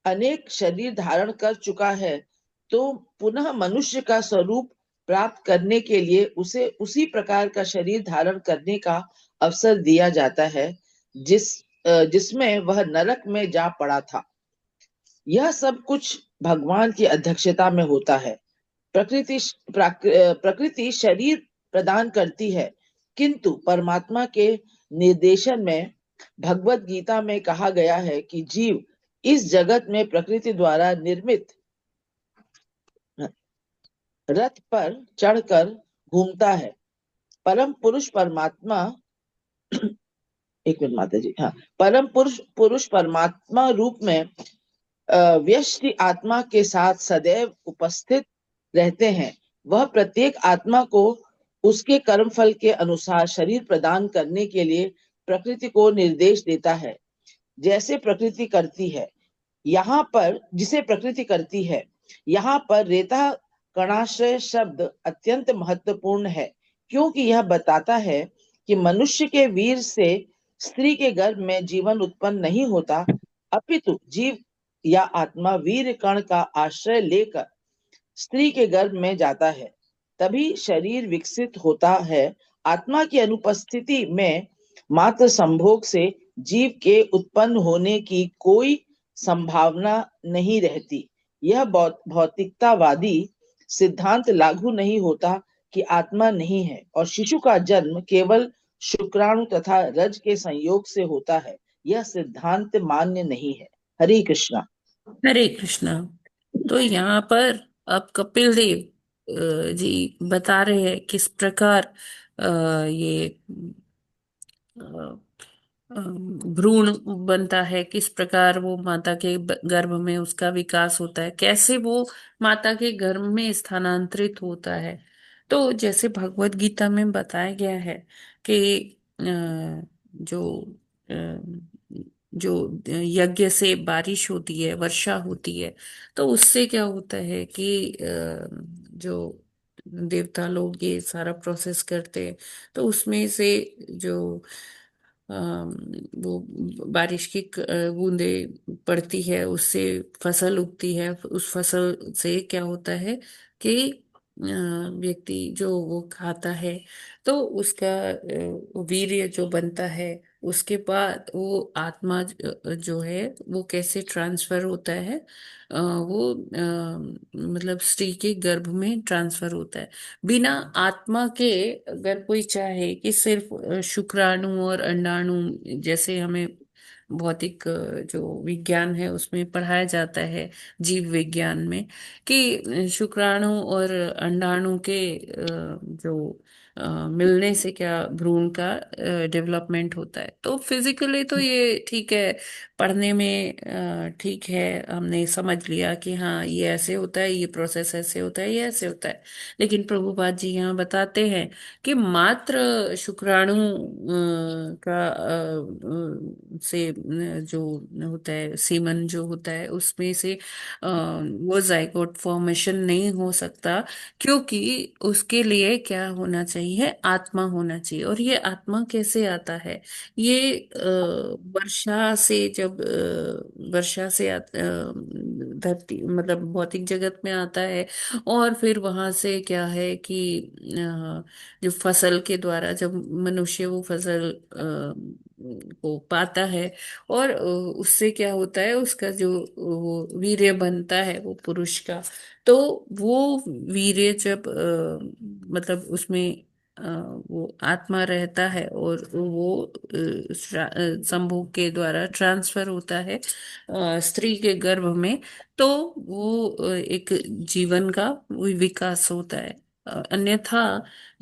अनेक शरीर धारण कर चुका है, तो पुनः मनुष्य का स्वरूप प्राप्त करने के लिए उसे उसी प्रकार का शरीर धारण करने का अवसर दिया जाता है जिसमें वह नरक में जा पड़ा था। यह सब कुछ भगवान की अध्यक्षता में होता है। प्रकृति शरीर प्रदान करती है, किंतु परमात्मा के निर्देशन में भगवत गीता में कहा गया है कि जीव इस जगत में प्रकृति द्वारा निर्मित रथ पर चढ़कर घूमता है। परम पुरुष परमात्मा एक मिनट माता जी, हाँ, परम पुरुष परमात्मा रूप में व्यष्टि आत्मा के साथ सदैव उपस्थित रहते हैं। वह प्रत्येक आत्मा को उसके कर्म फल के अनुसार शरीर प्रदान करने के लिए प्रकृति को निर्देश देता है, जैसे प्रकृति करती है। यहाँ पर जिसे प्रकृति करती है, यहाँ पर रेता कणाश्रय शब्द अत्यंत महत्वपूर्ण है, क्योंकि यह बताता है कि मनुष्य के वीर से स्त्री के गर्भ में जीवन उत्पन्न नहीं होता, अपितु जीव या आत्मा वीर कण का आश्रय लेकर स्त्री के गर्भ में जाता है, तभी शरीर विकसित होता है। आत्मा की अनुपस्थिति में मात्र संभोग से जीव के उत्पन्न होने की कोई संभावना नहीं रहती। यह भौतिकतावादी सिद्धांत लागू नहीं होता कि आत्मा नहीं है और शिशु का जन्म केवल शुक्राणु तथा रज के संयोग से होता है। यह सिद्धांत मान्य नहीं है। हरे कृष्णा। हरे कृष्णा। तो यहाँ पर अब कपिल देव जी बता रहे हैं किस प्रकार ये भ्रूण बनता है, किस प्रकार वो माता के गर्भ में उसका विकास होता है, कैसे वो माता के गर्भ में स्थानांतरित होता है। तो जैसे भगवत गीता में बताया गया है कि जो जो यज्ञ से बारिश होती है, वर्षा होती है, तो उससे क्या होता है कि जो देवता लोग ये सारा प्रोसेस करते हैं, तो उसमें से जो वो बारिश की बूंदे पड़ती है, उससे फसल उगती है। उस फसल से क्या होता है कि व्यक्ति जो वो खाता है, तो उसका वीर्य जो बनता है, उसके बाद वो आत्मा जो है वो कैसे ट्रांसफर होता है, वो मतलब स्त्री के गर्भ में ट्रांसफर होता है। बिना आत्मा के अगर कोई चाहे कि सिर्फ शुक्राणु और अंडाणु, जैसे हमें भौतिक जो विज्ञान है उसमें पढ़ाया जाता है, जीव विज्ञान में, कि शुक्राणु और अंडाणु के जो मिलने से क्या भ्रूण का डेवलपमेंट होता है। तो फिजिकली तो ये ठीक है, पढ़ने में ठीक है, हमने समझ लिया कि हाँ ये ऐसे होता है, ये प्रोसेस ऐसे होता है, ये ऐसे होता है। लेकिन प्रभुपाद जी यहाँ बताते हैं कि मात्र शुक्राणु का से जो होता है, सीमन जो होता है, उसमें से वो जाइगोट फॉर्मेशन नहीं हो सकता, क्योंकि उसके लिए क्या होना चाहिए, ही है आत्मा होना चाहिए। और ये आत्मा कैसे आता है? ये वर्षा से, जब वर्षा से धरती मतलब भौतिक जगत में आता है, और फिर वहां से क्या है कि जो फसल के द्वारा जब मनुष्य वो फसल को पाता है, और उससे क्या होता है, उसका जो वो वीर्य बनता है वो पुरुष का, तो वो वीर्य जब मतलब उसमें अ, वो आत्मा रहता है, और वो संभोग के द्वारा ट्रांसफर होता है स्त्री के गर्भ में, तो वो एक जीवन का विकास होता है। अन्यथा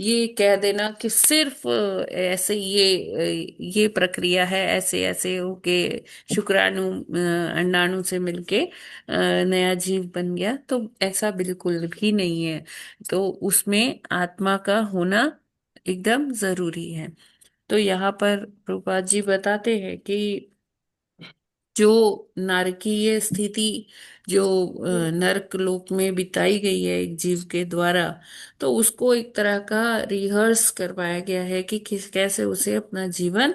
ये कह देना कि सिर्फ ऐसे ये प्रक्रिया है, ऐसे ऐसे होके शुक्राणु अंडाणु से मिलके नया जीव बन गया, तो ऐसा बिल्कुल भी नहीं है। तो उसमें आत्मा का होना एकदम जरूरी है। तो यहाँ पर प्रभुपाद जी बताते हैं कि जो नारकीय स्थिति जो नरक लोक में बिताई गई है एक जीव के द्वारा, तो उसको एक तरह का रिहर्स करवाया गया है कि किस कैसे उसे अपना जीवन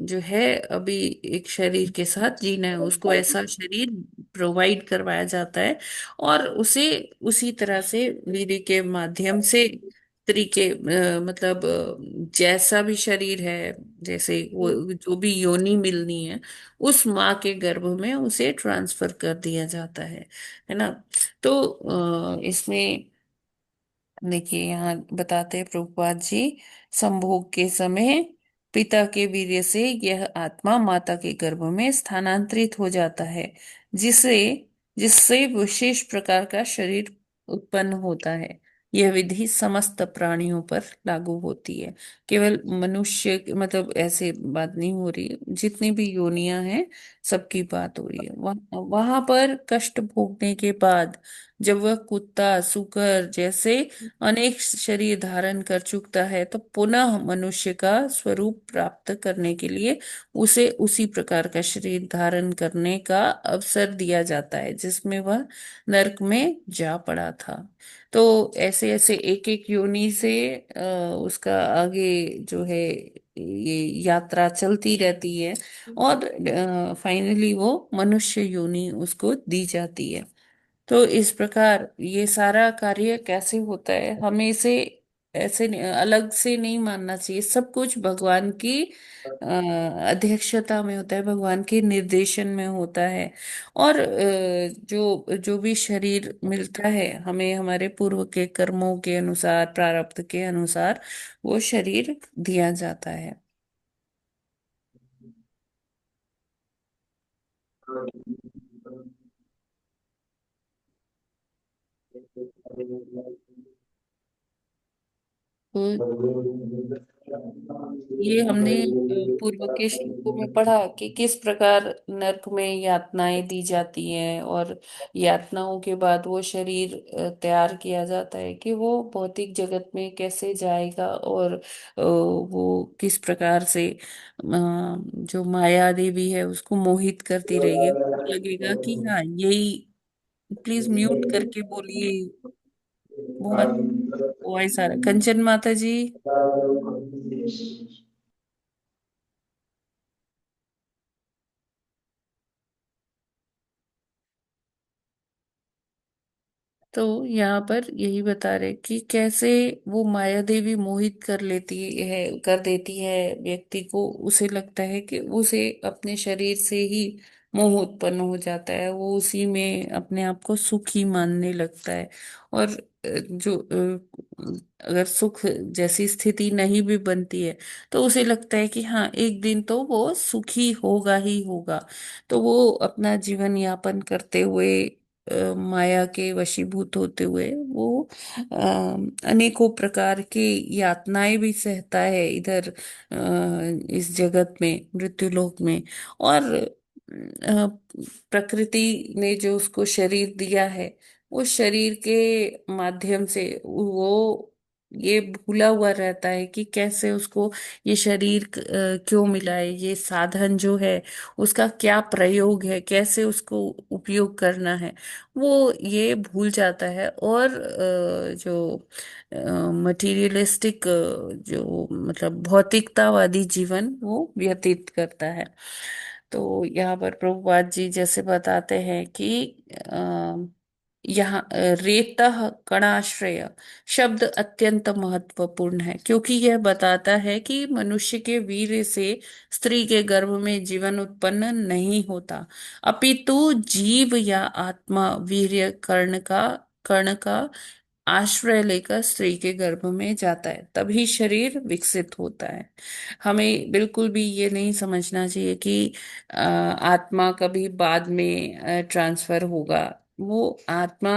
जो है अभी एक शरीर के साथ जीना है, उसको ऐसा शरीर प्रोवाइड करवाया जाता है, और उसे उसी तरह से वीर्य के माध्यम से तरीके मतलब जैसा भी शरीर है, जैसे वो जो भी योनि मिलनी है, उस माँ के गर्भ में उसे ट्रांसफर कर दिया जाता है ना। तो इसमें देखिए यहाँ बताते हैं प्रभुपाद जी, संभोग के समय पिता के वीर्य से यह आत्मा माता के गर्भ में स्थानांतरित हो जाता है, जिसे जिससे विशेष प्रकार का शरीर उत्पन्न होता है। यह विधि समस्त प्राणियों पर लागू होती है, केवल मनुष्य मतलब ऐसे बात नहीं हो रही, जितनी भी योनियां हैं सबकी बात हो रही है। वहां पर कष्ट भोगने के बाद जब वह कुत्ता सूकर जैसे अनेक शरीर धारण कर चुकता है, तो पुनः मनुष्य का स्वरूप प्राप्त करने के लिए उसे उसी प्रकार का शरीर धारण करने का अवसर दिया जाता है जिसमें वह नरक में जा पड़ा था। तो ऐसे ऐसे एक एक योनि से उसका आगे जो है ये यात्रा चलती रहती है, और फाइनली वो मनुष्य योनि उसको दी जाती है। तो इस प्रकार ये सारा कार्य कैसे होता है, हमें इसे ऐसे अलग से नहीं मानना चाहिए। सब कुछ भगवान की अध्यक्षता में होता है, भगवान के निर्देशन में होता है। और जो जो भी शरीर मिलता है हमें हमारे पूर्व के कर्मों के अनुसार, प्रारब्ध के अनुसार वो शरीर दिया जाता है। तो ये हमने पूर्व के श्लोकों में पढ़ा कि किस प्रकार नरक में यातनाएं दी जाती हैं, और यातनाओं के बाद वो शरीर तैयार किया जाता है कि वो भौतिक जगत में कैसे जाएगा, और वो किस प्रकार से जो माया देवी है उसको मोहित करती रहेगी, उसको लगेगा कि हाँ यही। प्लीज म्यूट करके बोलिए, बहुत वॉइस आ रहा है। कंचन माता जी। तो यहाँ पर यही बता रहे कि कैसे वो माया देवी मोहित कर लेती है, कर देती है व्यक्ति को, उसे लगता है कि उसे अपने शरीर से ही मोह उत्पन्न हो जाता है, वो उसी में अपने आप को सुखी मानने लगता है। और जो अगर सुख जैसी स्थिति नहीं भी बनती है, तो उसे लगता है कि हाँ एक दिन तो वो सुखी होगा ही होगा। तो वो अपना जीवन यापन करते हुए माया के वशीभूत होते हुए वो अनेकों प्रकार की यातनाएं भी सहता है इधर इस जगत में, मृत्युलोक में। और प्रकृति ने जो उसको शरीर दिया है, उस शरीर के माध्यम से वो ये भूला हुआ रहता है कि कैसे उसको ये शरीर क्यों मिला है, ये साधन जो है उसका क्या प्रयोग है, कैसे उसको उपयोग करना है, वो ये भूल जाता है। और जो मटेरियलिस्टिक, जो मतलब भौतिकतावादी जीवन वो व्यतीत करता है। तो यहाँ पर प्रभुपाद जी जैसे बताते हैं कि यहाँ रेतः कणाश्रय शब्द अत्यंत महत्वपूर्ण है, क्योंकि यह बताता है कि मनुष्य के वीर्य से स्त्री के गर्भ में जीवन उत्पन्न नहीं होता, अपितु जीव या आत्मा वीर्य कर्ण का आश्रय लेकर स्त्री के गर्भ में जाता है, तभी शरीर विकसित होता है। हमें बिल्कुल भी ये नहीं समझना चाहिए कि आत्मा कभी बाद में ट्रांसफर होगा। वो आत्मा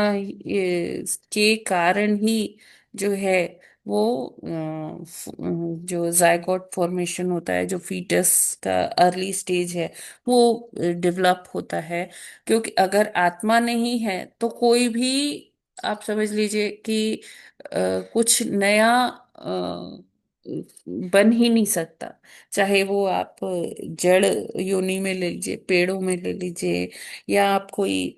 के कारण ही जो है वो जो जायगोट फॉर्मेशन होता है, जो फीटस का अर्ली स्टेज है, वो डेवलप होता है। क्योंकि अगर आत्मा नहीं है तो कोई भी, आप समझ लीजिए कि कुछ नया बन ही नहीं सकता। चाहे वो आप जड़ योनि में ले लीजिए, पेड़ों में ले लीजिए, या आप कोई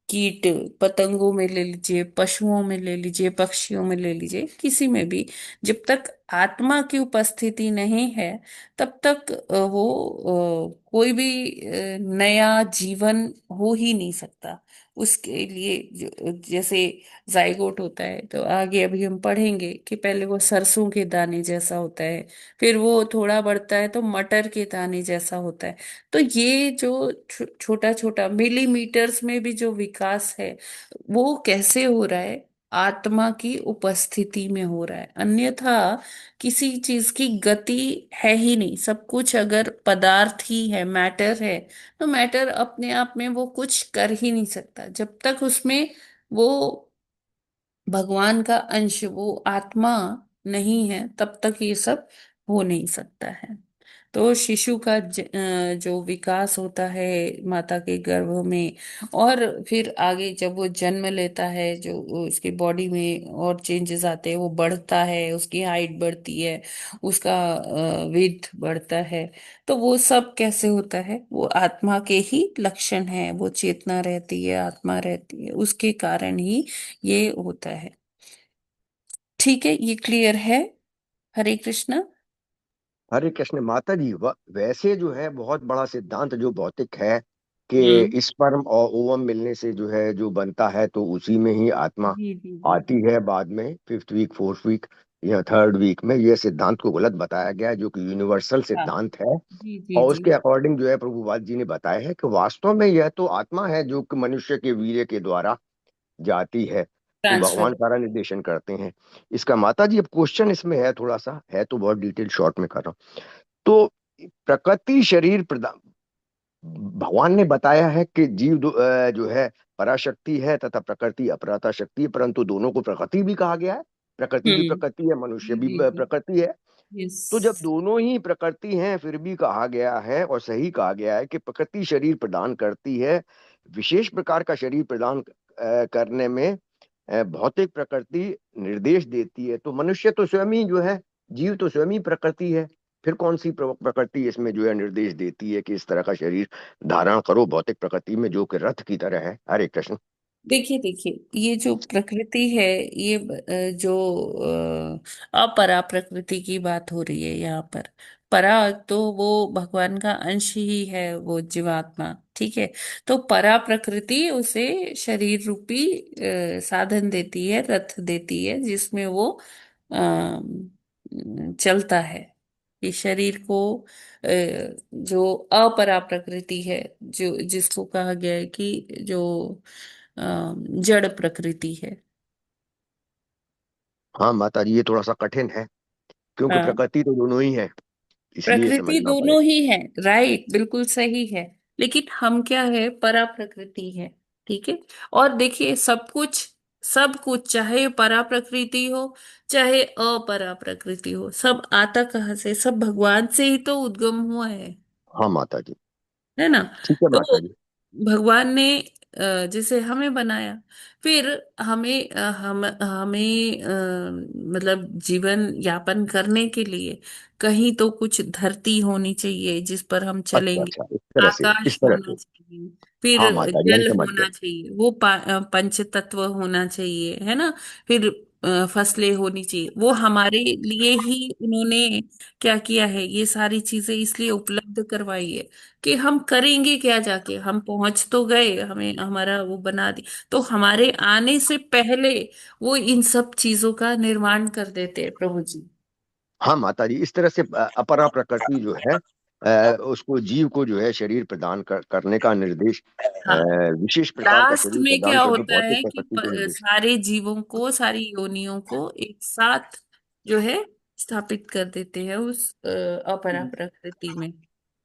कीट पतंगों में ले लीजिए, पशुओं में ले लीजिए, पक्षियों में ले लीजिए, किसी में भी जब तक आत्मा की उपस्थिति नहीं है तब तक कोई भी नया जीवन हो ही नहीं सकता। उसके लिए जैसे जाइगोट होता है, तो आगे अभी हम पढ़ेंगे कि पहले वो सरसों के दाने जैसा होता है, फिर वो थोड़ा बढ़ता है तो मटर के दाने जैसा होता है। तो ये जो छोटा छोटा मिलीमीटर्स में भी जो विकास है, वो कैसे हो रहा है? आत्मा की उपस्थिति में हो रहा है। अन्यथा किसी चीज की गति है ही नहीं। सब कुछ अगर पदार्थ ही है, मैटर है, तो मैटर अपने आप में वो कुछ कर ही नहीं सकता जब तक उसमें वो भगवान का अंश, वो आत्मा नहीं है, तब तक ये सब हो नहीं सकता है। तो शिशु का जो विकास होता है माता के गर्भ में, और फिर आगे जब वो जन्म लेता है, जो उसकी बॉडी में और चेंजेस आते हैं, वो बढ़ता है, उसकी हाइट बढ़ती है, उसका विड्थ बढ़ता है। तो वो सब कैसे होता है? वो आत्मा के ही लक्षण है, वो चेतना रहती है, आत्मा रहती है, उसके कारण ही ये होता है। ठीक है, ये क्लियर है? हरे कृष्णा। हरे कृष्ण माता जी। वैसे जो है बहुत बड़ा सिद्धांत जो भौतिक है हम्म। कि स्पर्म और ओवम मिलने से जो है जो बनता है, तो उसी में ही आत्मा जी जी जी। आती है बाद में, फिफ्थ वीक, फोर्थ वीक या थर्ड वीक में। यह सिद्धांत को गलत बताया गया है, जो कि यूनिवर्सल हाँ। सिद्धांत है। जी जी और जी। उसके अकॉर्डिंग जो है प्रभुपाद जी ने बताया है कि वास्तव में यह तो आत्मा है जो कि मनुष्य के वीर्य के द्वारा जाती है, वो भगवान ट्रांसफर। सारा निर्देशन करते हैं इसका। माता जी अब क्वेश्चन इसमें है थोड़ा सा, है तो बहुत डिटेल, शॉर्ट में कर रहा हूँ। तो प्रकृति शरीर प्रदान, भगवान ने बताया है कि जीव जो है पराशक्ति है तथा प्रकृति अपराता शक्ति है, परंतु दोनों को प्रकृति भी कहा गया है। प्रकृति भी हम्म। प्रकृति है, मनुष्य जी भी जी जी। प्रकृति है। यस। तो जब दोनों ही प्रकृति हैं, फिर भी कहा गया है और सही कहा गया है कि प्रकृति शरीर प्रदान करती है, विशेष प्रकार का शरीर प्रदान करने में भौतिक प्रकृति निर्देश देती है। तो मनुष्य तो स्वयं ही जो है, जीव तो स्वयं ही प्रकृति है, फिर कौन सी प्रकृति इसमें जो है निर्देश देती है कि इस तरह का शरीर धारण करो भौतिक प्रकृति में, जो कि रथ की तरह है। हरे कृष्ण। देखिए देखिए, ये जो प्रकृति है, ये जो अपरा प्रकृति की बात हो रही है यहाँ पर। परा तो वो भगवान का अंश ही है, वो जीवात्मा, ठीक है। तो परा प्रकृति उसे शरीर रूपी साधन देती है, रथ देती है, जिसमें वो चलता है। ये शरीर को जो अपरा प्रकृति है, जो जिसको कहा गया है कि जो जड़ प्रकृति है। हाँ माता जी, ये थोड़ा सा कठिन है, क्योंकि हाँ, प्रकृति तो दोनों ही है, इसलिए प्रकृति समझना दोनों पड़ेगा। ही है, राइट, बिल्कुल सही है। लेकिन हम क्या है? परा प्रकृति है, ठीक है। और देखिए, सब कुछ चाहे परा प्रकृति हो चाहे अपरा प्रकृति हो, सब आता कहाँ से? सब भगवान से ही तो उद्गम हुआ हाँ माता जी। है ना? ठीक है तो माता जी। भगवान ने जिसे हमें बनाया। फिर हमें मतलब जीवन यापन करने के लिए कहीं तो कुछ धरती होनी चाहिए जिस पर हम अच्छा चलेंगे, अच्छा, इस आकाश तरह होना से। चाहिए, फिर हाँ माता जी, हम जल समझ गए। होना चाहिए, वो पंच तत्व होना चाहिए, है ना। फिर फसलें होनी चाहिए। वो हमारे लिए ही उन्होंने क्या किया है, ये सारी चीजें इसलिए उपलब्ध करवाई है कि हम करेंगे क्या जाके। हम पहुंच तो गए, हमें हमारा वो बना दी, तो हमारे आने से पहले वो इन सब चीजों का निर्माण कर देते हैं प्रभु जी। हाँ माता जी, इस तरह से अपरा प्रकृति जो है उसको जीव को जो है शरीर प्रदान करने का निर्देश, हाँ, विशेष प्रकार का लास्ट शरीर में प्रदान क्या करके होता भौतिक है कि प्रकृति को निर्देश। सारे जीवों को, सारी योनियों को एक साथ जो है स्थापित कर देते हैं उस अपरा प्रकृति में।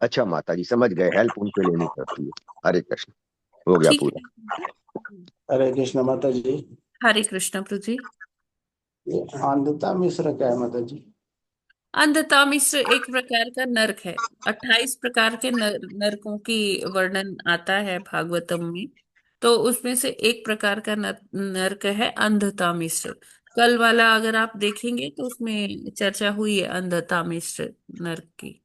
अच्छा माता जी, समझ गए, हेल्प उनसे लेनी पड़ती है। हरे कृष्ण, हो गया ठीक पूरा। है। हरे कृष्ण माता जी। हरे कृष्ण प्रभु जी। ये आंधता मिश्र क्या है माता जी? अंधता मिश्र एक प्रकार का नरक है। 28 प्रकार के नरकों की वर्णन आता है भागवतम में। तो उसमें से एक प्रकार का नरक है अंधता मिश्र। कल वाला अगर आप देखेंगे तो उसमें चर्चा हुई है अंधता मिश्र नरक की।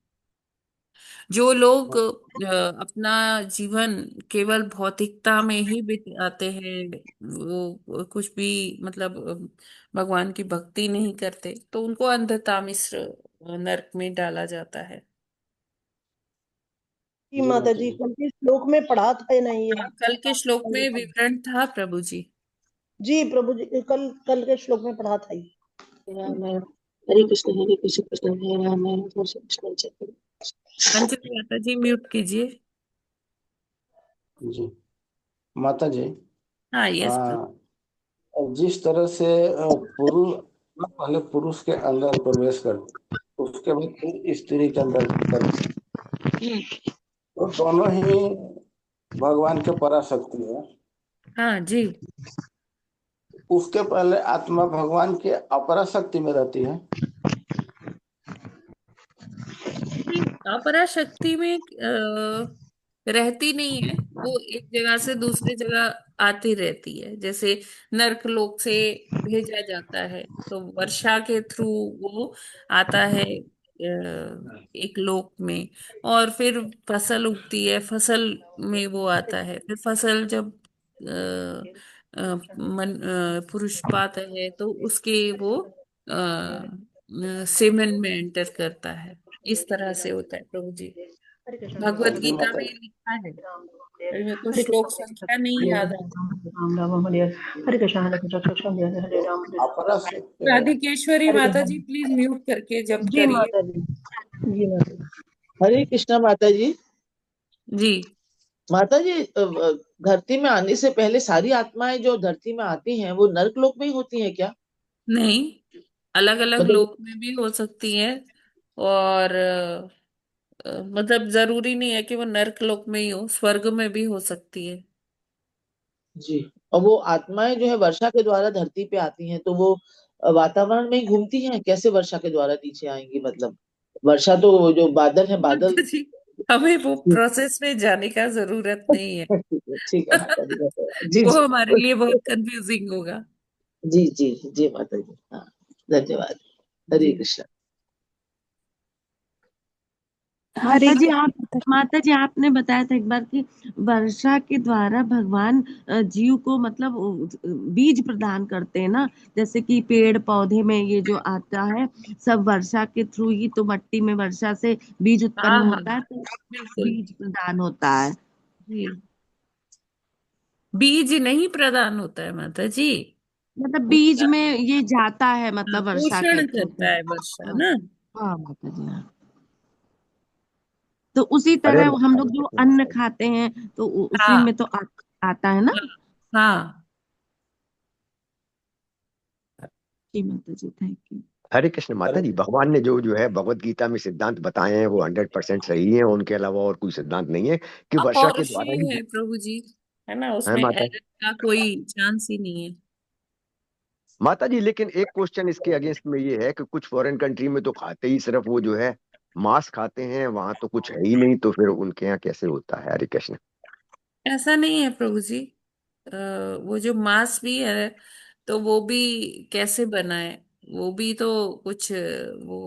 जो लोग अपना जीवन केवल भौतिकता में ही बिताते हैं, वो कुछ भी मतलब भगवान की भक्ति नहीं करते, तो उनको अंधता मिश्र नरक में डाला जाता है। जी माता जी, कल के श्लोक में पढ़ा था या नहीं ये? हाँ, कल के श्लोक में विवरण था प्रभु जी। जी प्रभु जी, कल के श्लोक में पढ़ा था ये। राम राम, हरे कृष्ण कृष्ण हरे राम राम कृष्ण कृष्ण चक्र। अंजलि माता जी म्यूट कीजिए। जी माता जी, हाँ, यस आ, जिस तरह से पुरुष पहले पुरुष के अंदर प्रवेश करते, उसके बाद फिर स्त्री के अंदर करते, तो दोनों ही भगवान के पराशक्ति है। हाँ जी। उसके पहले आत्मा भगवान के अपराशक्ति में रहती है। अपरा शक्ति में रहती नहीं है। वो एक जगह से दूसरी जगह आती रहती है। जैसे नर्क लोक से भेजा जाता है तो वर्षा के थ्रू वो आता है एक लोक में, और फिर फसल उगती है, फसल में वो आता है। फिर फसल जब पुरुष पाता है तो उसके वो सेमन में एंटर करता है। इस तरह से होता है प्रभु जी। हरे कृष्ण हरे भगवत जी कृष्ण गीता माता में जी। लिखा है। अभी मेरे को हरे श्लोक कृष्ण संख्या नहीं याद आ राम राम हरे कृष्ण हरे राम रही। राधिकेश्वरी हरे माता कृष्ण। जी प्लीज म्यूट करके जप जी करिए। माता जी, जी माता जी। हरे कृष्णा माता जी। जी माता जी, धरती में आने से पहले सारी आत्माएं जो धरती में आती हैं वो नर्क लोक में ही होती हैं क्या? नहीं, अलग अलग मतलब लोक में भी हो सकती है। और मतलब जरूरी नहीं है कि वो नर्क लोक में ही हो, स्वर्ग में भी हो सकती है। जी, और वो आत्माएं जो है वर्षा के द्वारा धरती पे आती हैं, तो वो वातावरण में ही घूमती हैं, कैसे वर्षा के द्वारा नीचे आएंगी? मतलब वर्षा तो वो जो बादल है, बादल। माता जी, हमें वो प्रोसेस में जाने का जरूरत नहीं है। ठीक है माता जी, जी वो जी। हमारे लिए बहुत कंफ्यूजिंग होगा। जी जी जी माता जी, हाँ, धन्यवाद। हरे जी कृष्ण। हरे कृष्ण। माता जी आपने बताया था एक बार कि वर्षा के द्वारा भगवान जीव को मतलब बीज प्रदान करते हैं ना। जैसे कि पेड़ पौधे में ये जो आता है सब वर्षा के थ्रू ही, तो मट्टी में वर्षा से बीज उत्पन्न हाँ हाँ, होता है, तो बिल्कुल। बीज प्रदान होता है। जी, बीज नहीं प्रदान होता है माता जी। मतलब बीज उसका में ये जाता है, मतलब वर्षा के पोषण थ्रू। करता है वर्षा हाँ ना। हाँ माता जी, हाँ। तो उसी हरे तरह हम हरे लोग जो कृष्ण अन्न माता जी। खाते हैं तो उसी हाँ में तो आता है ना। हाँ हाँ। जी माता जी, थैंक यू। हरे कृष्ण माता जी, भगवान ने जो जो है भगवत गीता में सिद्धांत बताए हैं वो 100% सही है। उनके अलावा और कोई सिद्धांत नहीं है कि वर्षा के द्वारा अपौरुषीय ही है प्रभु जी, है ना, है उसमें माता। एरर का कोई चांस ही नहीं है। माता जी, लेकिन एक क्वेश्चन इसके अगेंस्ट में ये है कि कुछ फॉरेन कंट्री में तो खाते ही सिर्फ वो जो है मांस खाते हैं, वहां तो कुछ है ही नहीं, तो फिर उनके यहाँ कैसे होता है? हरे कृष्ण। ऐसा नहीं है प्रभु जी। अ, वो जो मांस भी है तो वो भी कैसे बनाए? वो भी तो कुछ वो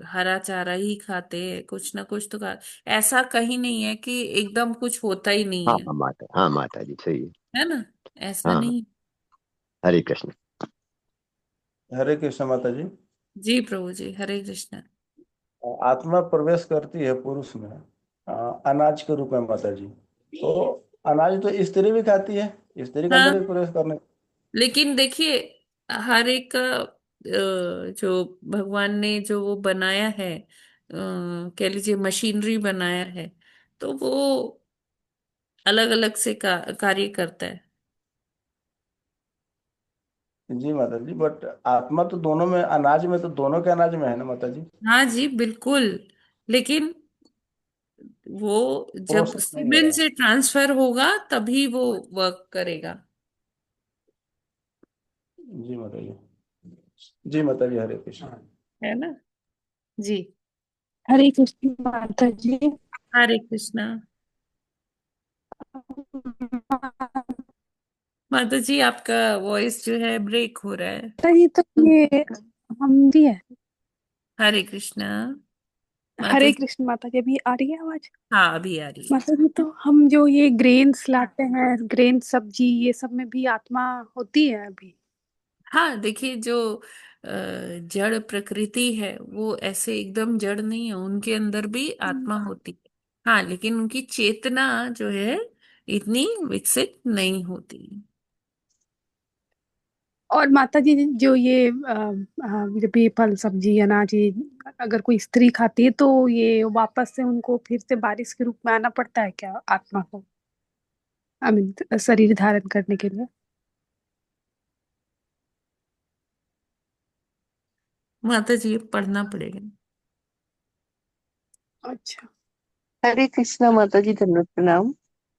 हरा चारा ही खाते हैं, कुछ ना कुछ तो खा। ऐसा कहीं नहीं है कि एकदम कुछ होता ही नहीं है। हाँ माता जी सही है। है ना? ऐसा हाँ, नहीं। हरे कृष्ण। हरे कृष्ण माता जी। जी प्रभु जी, हरे कृष्ण। आत्मा प्रवेश करती है पुरुष में अनाज के रूप में माता जी। तो अनाज तो स्त्री भी खाती है, स्त्री के अंदर हाँ, भी प्रवेश करने। लेकिन देखिए, हर एक का जो भगवान ने जो वो बनाया है, कह लीजिए मशीनरी बनाया है, तो वो अलग अलग से कार्य करता है। जी माता जी, बट आत्मा तो दोनों में, अनाज में तो दोनों के अनाज में है ना माता जी। हाँ जी, बिल्कुल। लेकिन वो जब प्रोसेस नहीं हो सीमेंट रहा से ट्रांसफर होगा तभी वो वर्क करेगा। है। जी माता जी। जी माता जी, हरे कृष्ण। है ना? जी। हरे कृष्ण माता जी। हरे कृष्णा। माता जी, आपका वॉइस जो है ब्रेक हो रहा है। माता जी, तो ये हम भी है। हरे कृष्णा। माता हरे जी। कृष्ण माता जी, अभी आ रही है आवाज? हाँ, अभी आ रही है। माता जी, तो हम जो ये ग्रेन्स लाते हैं, ग्रेन सब्जी, ये सब में भी आत्मा होती है अभी? हाँ, देखिए, जो जड़ प्रकृति है वो ऐसे एकदम जड़ नहीं है, उनके अंदर भी आत्मा होती है। हाँ, लेकिन उनकी चेतना जो है इतनी विकसित नहीं होती। और माता जी, जो ये जब ये फल सब्जी अनाज, ये अगर कोई स्त्री खाती है तो ये वापस से उनको फिर से बारिश के रूप में आना पड़ता है क्या आत्मा को? आई मीन शरीर धारण करने के लिए? माता जी, ये पढ़ना पड़ेगा। अच्छा। हरे कृष्णा माता जी, धन्यवाद प्रणाम।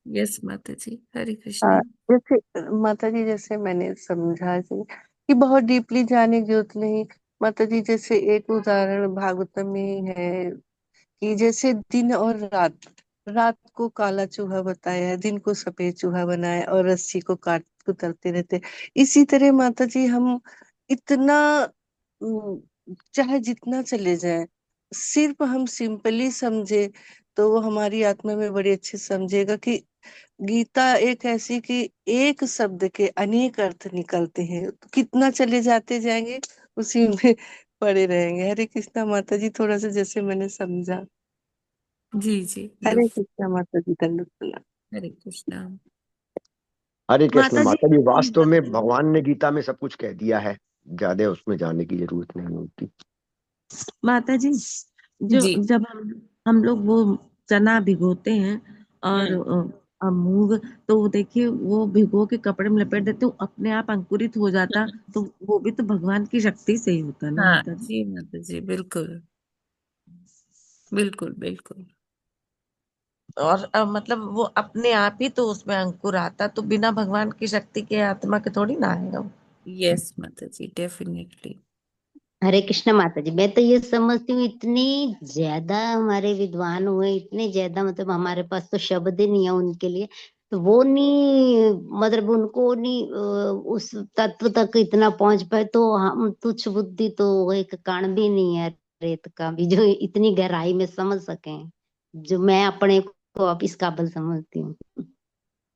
यस माता जी, हरे हाँ, कृष्णा। जैसे माता जी, जैसे मैंने समझा कि बहुत डीपली जाने की जरूरत नहीं। माता जी, जैसे एक उदाहरण भागवतम में ही है कि जैसे दिन और रात, रात को काला चूहा बताया है, दिन को सफेद चूहा बनाया और रस्सी को काट कुतरते रहते। इसी तरह माता जी, हम इतना चाहे जितना चले जाए, सिर्फ हम सिंपली समझे तो वो हमारी आत्मा में बड़ी अच्छे से समझेगा कि गीता एक ऐसी कि एक शब्द के अनेक अर्थ निकलते हैं। तो कितना चले जाते जाएंगे, उसी में पड़े रहेंगे। हरे कृष्णा माता जी, थोड़ा सा जैसे मैंने समझा। जी जी, हरे बिल्कुल। कृष्णा माता जी, दंडवत प्रणाम। हरे कृष्णा। हरे कृष्ण माता जी, माता जी, ये वास्तव में बताइए। भगवान ने गीता में सब कुछ कह दिया है, ज्यादा उसमें जाने की जरूरत नहीं होती। माता जी, जो जी। जब हम लोग वो चना भिगोते हैं और हम्म। मूंग, तो वो देखिए, वो भिगो के कपड़े में लपेट देते, वो अपने आप अंकुरित हो जाता। तो वो भी तो भगवान की शक्ति से ही होता ना हाँ माता जी। जी माता जी, बिल्कुल बिल्कुल बिल्कुल। और मतलब वो अपने आप ही तो उसमें अंकुर आता, तो बिना भगवान की शक्ति के आत्मा के थोड़ी ना आएगा वो। यस माता जी, डेफिनेटली। हरे कृष्ण माता जी। मैं तो ये समझती हूँ, इतनी ज्यादा हमारे विद्वान हुए, इतने ज्यादा, मतलब हमारे पास तो शब्द ही नहीं है उनके लिए। तो वो नहीं, मतलब उनको नहीं उस तत्व तक इतना पहुंच पाए, तो हम तुच्छ बुद्धि तो एक कण भी नहीं है रेत का भी, जो इतनी गहराई में समझ सके, जो मैं अपने को अब इस काबिल समझती हूँ।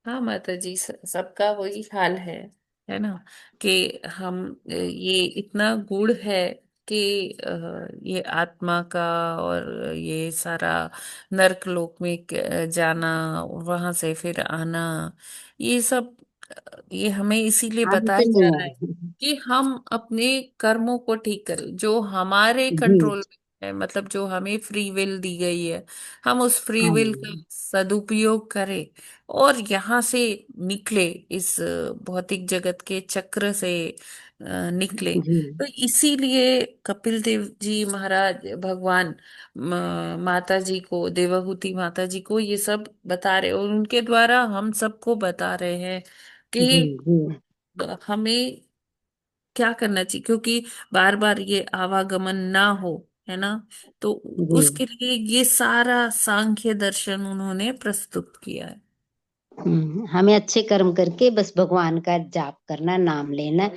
हाँ माता जी, सबका वही हाल है ना? कि हम ये इतना गुड़ है कि ये आत्मा का, और ये सारा नरक लोक में जाना, वहां से फिर आना, ये सब ये हमें इसीलिए अंत बताया जा नहीं रहा है है। कि हम अपने कर्मों को ठीक करें, जो हमारे जी। कंट्रोल में है, मतलब जो हमें फ्री विल दी गई है, हम उस फ्री हाँ विल का सदुपयोग करें और यहाँ से निकले, इस भौतिक जगत के चक्र से निकले। जी। तो इसीलिए कपिल देव जी महाराज भगवान माता जी को, देवहूति माता जी को ये सब बता रहे, और उनके द्वारा हम सबको बता रहे हैं जी। कि जी। हमें क्या करना चाहिए, क्योंकि बार बार ये आवागमन ना हो, है ना? तो जी। उसके लिए ये सारा सांख्य दर्शन उन्होंने प्रस्तुत किया है। हमें अच्छे कर्म करके बस भगवान का जाप करना, नाम लेना,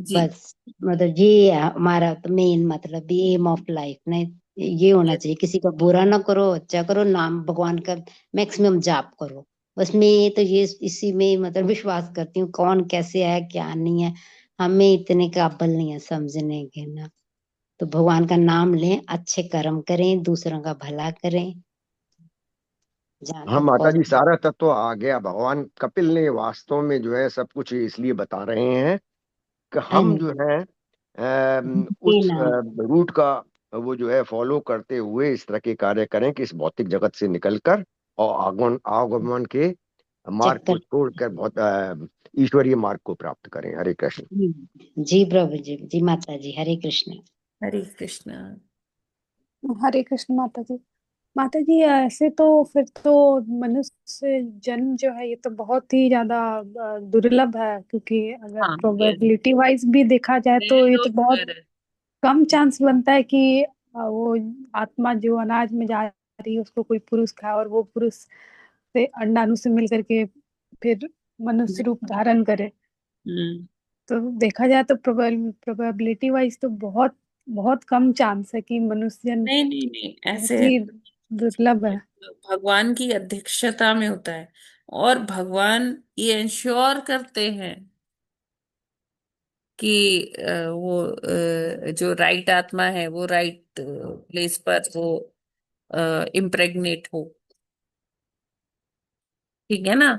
जी बस। मतलब ये हमारा तो मेन मतलब एम ऑफ लाइफ ना, ये होना yes, चाहिए। किसी का बुरा ना करो, अच्छा करो, नाम भगवान का मैक्सिमम जाप करो। बस मैं ये तो ये इसी में मतलब विश्वास करती हूँ। कौन कैसे है क्या नहीं है, हमें इतने काबिल नहीं है समझने के ना। तो भगवान का नाम लें, अच्छे कर्म करें, दूसरों का भला करें, जहाँ हाँ तक माता जी, पॉसिबल। सारा तत्व आ गया। भगवान कपिल ने वास्तव में जो है सब कुछ इसलिए बता रहे हैं कि हाँ हम जो जी, है ये उस नाम। रूट का वो जो है फॉलो करते हुए इस तरह के कार्य करें कि इस भौतिक जगत से निकलकर और आगमन आगमन के मार्ग को चक्कर। छोड़कर बहुत ईश्वरीय मार्ग को प्राप्त करें। हरे कृष्ण। जी प्रभु जी, जी माता जी, हरे कृष्ण। हरे कृष्णा। हरे कृष्ण माता जी। माता जी ऐसे तो फिर तो मनुष्य जन्म जो है ये तो बहुत ही ज्यादा दुर्लभ है, क्योंकि अगर हाँ yes, प्रोबेबिलिटी वाइज भी देखा जाए तो ये very तो बहुत rare है। कम चांस बनता है कि वो आत्मा जो अनाज में जा रही है उसको कोई पुरुष खाए और वो पुरुष से अंडाणु से मिल करके फिर मनुष्य रूप धारण करे। हम्म तो देखा जाए तो प्रोबेबिलिटी वाइज तो बहुत बहुत कम चांस है कि मनुष्य जन्म नहीं नहीं नहीं, ऐसे बहुत ही दुर्लभ है। भगवान की अध्यक्षता में होता है। और भगवान ये इंश्योर करते हैं कि वो जो राइट आत्मा है वो राइट प्लेस पर वो इम्प्रेग्नेट हो। ठीक है ना।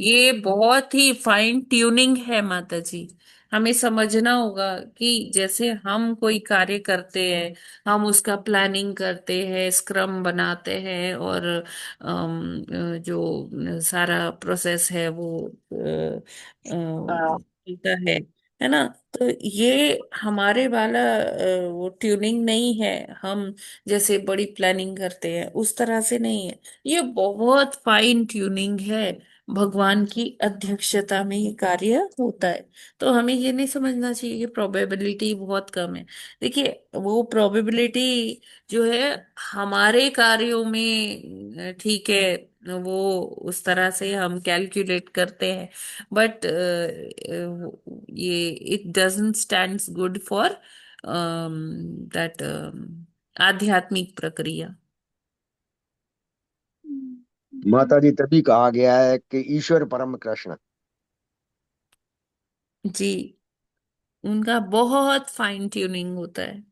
ये बहुत ही फाइन ट्यूनिंग है माता जी। हमें समझना होगा कि जैसे हम कोई कार्य करते हैं, हम उसका प्लानिंग करते हैं, स्क्रम बनाते हैं और जो सारा प्रोसेस है वो चलता है ना। तो ये हमारे वाला वो ट्यूनिंग नहीं है। हम जैसे बड़ी प्लानिंग करते हैं उस तरह से नहीं है। ये बहुत फाइन ट्यूनिंग है। भगवान की अध्यक्षता में ये कार्य होता है। तो हमें ये नहीं समझना चाहिए कि प्रोबेबिलिटी बहुत कम है। देखिए, वो प्रोबेबिलिटी जो है हमारे कार्यों में ठीक है, वो उस तरह से हम कैलकुलेट करते हैं। बट ये it doesn't stands good for that आध्यात्मिक प्रक्रिया। माता जी, तभी कहा गया है कि ईश्वर परम कृष्ण। जी, उनका बहुत फाइन ट्यूनिंग होता है।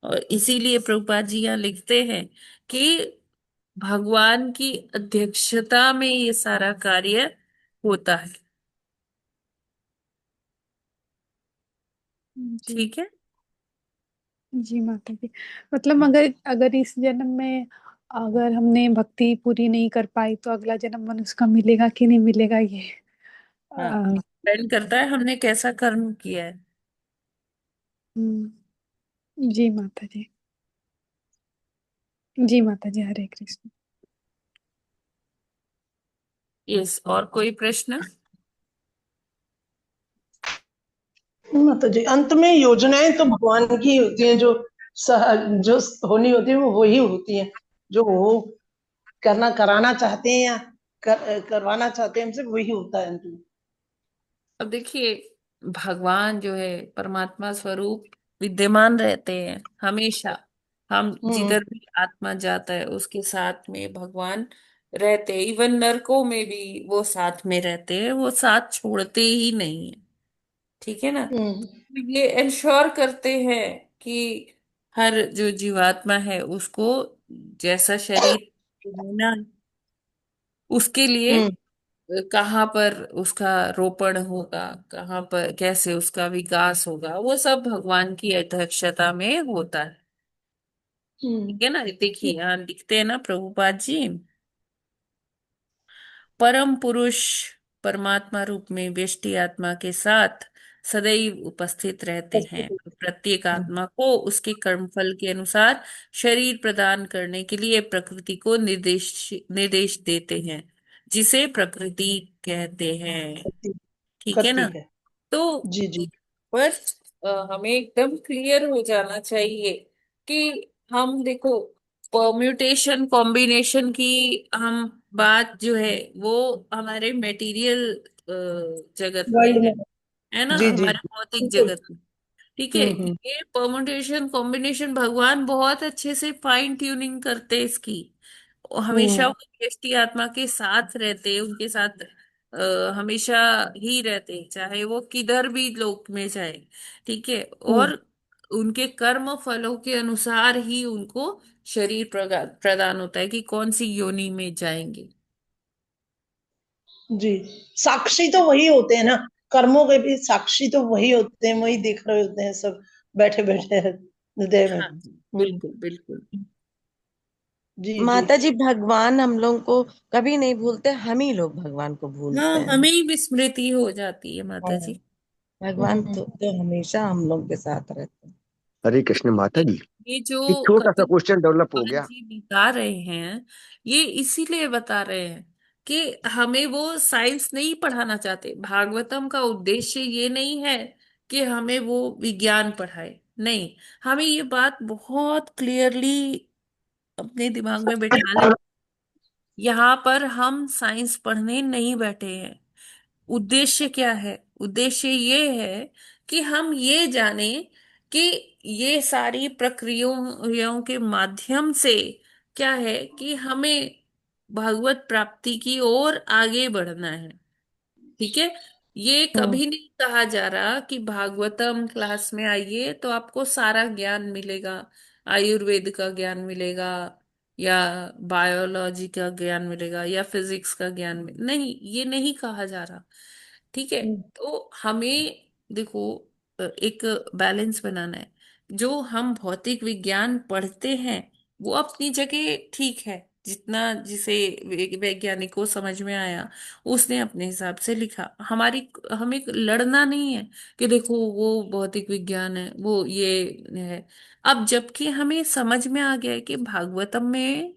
और इसीलिए प्रभुपाद जी यहाँ लिखते हैं कि भगवान की अध्यक्षता में ये सारा कार्य होता है। जी ठीक है। जी माता जी। मतलब अगर अगर इस जन्म में अगर हमने भक्ति पूरी नहीं कर पाई तो अगला जन्म मनुष्य का मिलेगा कि नहीं मिलेगा, ये हाँ, अ, डिपेंड करता है हमने कैसा कर्म किया है। जी माता जी। जी माता जी, हरे कृष्ण। यस, और कोई प्रश्न? माता जी, अंत में योजनाएं तो भगवान की होती हैं, जो होनी होती है वो वही होती हैं, जो वो कराना चाहते हैं या करवाना चाहते हैं हमसे, वही होता है अंत में। अब देखिए, भगवान जो है परमात्मा स्वरूप विद्यमान रहते हैं हमेशा। हम हम्म जिधर भी आत्मा जाता है उसके साथ में भगवान रहते हैं। इवन नरकों में भी वो साथ में रहते हैं, वो साथ छोड़ते ही नहीं है। ठीक है ना। हम्म ये इंश्योर करते हैं कि हर जो जीवात्मा है उसको जैसा शरीर होना, उसके लिए हम्म कहाँ पर उसका रोपण होगा, कहाँ पर कैसे उसका विकास होगा, वो सब भगवान की अध्यक्षता में होता है। हम्म ठीक है ना। देखिए यहाँ लिखते हैं ना प्रभुपाद जी, परम पुरुष परमात्मा रूप में व्यष्टि आत्मा के साथ सदैव उपस्थित रहते हैं। प्रत्येक आत्मा को उसके कर्मफल के अनुसार शरीर प्रदान करने के लिए प्रकृति को निर्देश निर्देश देते हैं, जिसे प्रकृति कहते हैं। ठीक है करती ना। है। तो जी जी। पर हमें एकदम क्लियर हो जाना चाहिए कि हम देखो, परम्यूटेशन कॉम्बिनेशन की हम बात जो है वो हमारे मटेरियल जगत में वर्ल्ड में। है ना, जी जी हमारे जी भौतिक बिल्कुल। जगत में। ठीक है, हम्म। ये परमुटेशन कॉम्बिनेशन भगवान बहुत अच्छे से फाइन ट्यूनिंग करते हैं इसकी। और हमेशा हम्म वो व्यष्टि आत्मा के साथ रहते, उनके साथ हमेशा ही रहते, चाहे वो किधर भी लोक में जाए। ठीक है, हम्म। और उनके कर्म फलों के अनुसार ही उनको शरीर प्रदान होता है कि कौन सी योनि में जाएंगे। जी, साक्षी तो वही होते हैं ना, कर्मों के भी साक्षी तो वही होते हैं, वही देख रहे होते हैं सब बैठे बैठे हृदय में। हाँ जी, बिल्कुल बिल्कुल। जी जी। माता जी, भगवान हम लोग को कभी नहीं भूलते, हम ही लोग भगवान को भूलते हाँ, हैं। हमें ही विस्मृति हो जाती है माता हाँ, जी। भगवान तो हमेशा हम लोग के साथ रहते हैं। हरे कृष्ण माता जी। ये जो एक छोटा सा कपिल क्वेश्चन डेवलप हो पाद गया। जी बता रहे हैं, ये इसीलिए बता रहे हैं कि हमें वो साइंस नहीं पढ़ाना चाहते। भागवतम का उद्देश्य ये नहीं है कि हमें वो विज्ञान पढ़ाए, नहीं। हमें ये बात बहुत क्लियरली अपने दिमाग में बैठा ले, यहाँ पर हम साइंस पढ़ने नहीं बैठे हैं। उद्देश्य क्या है? उद्देश्य ये है कि हम ये जाने कि ये सारी प्रक्रियाओं के माध्यम से क्या है कि हमें भगवत प्राप्ति की ओर आगे बढ़ना है। ठीक है, ये कभी नहीं कहा जा रहा कि भागवतम क्लास में आइए तो आपको सारा ज्ञान मिलेगा, आयुर्वेद का ज्ञान मिलेगा, या बायोलॉजी का ज्ञान मिलेगा, या फिजिक्स का ज्ञान नहीं, ये नहीं कहा जा रहा। ठीक है, तो हमें देखो एक बैलेंस बनाना है। जो हम भौतिक विज्ञान पढ़ते हैं वो अपनी जगह ठीक है, जितना जिसे वैज्ञानिक को समझ में आया उसने अपने हिसाब से लिखा। हमें लड़ना नहीं है कि देखो वो भौतिक विज्ञान है, वो ये है। अब जबकि हमें समझ में आ गया है कि भागवतम में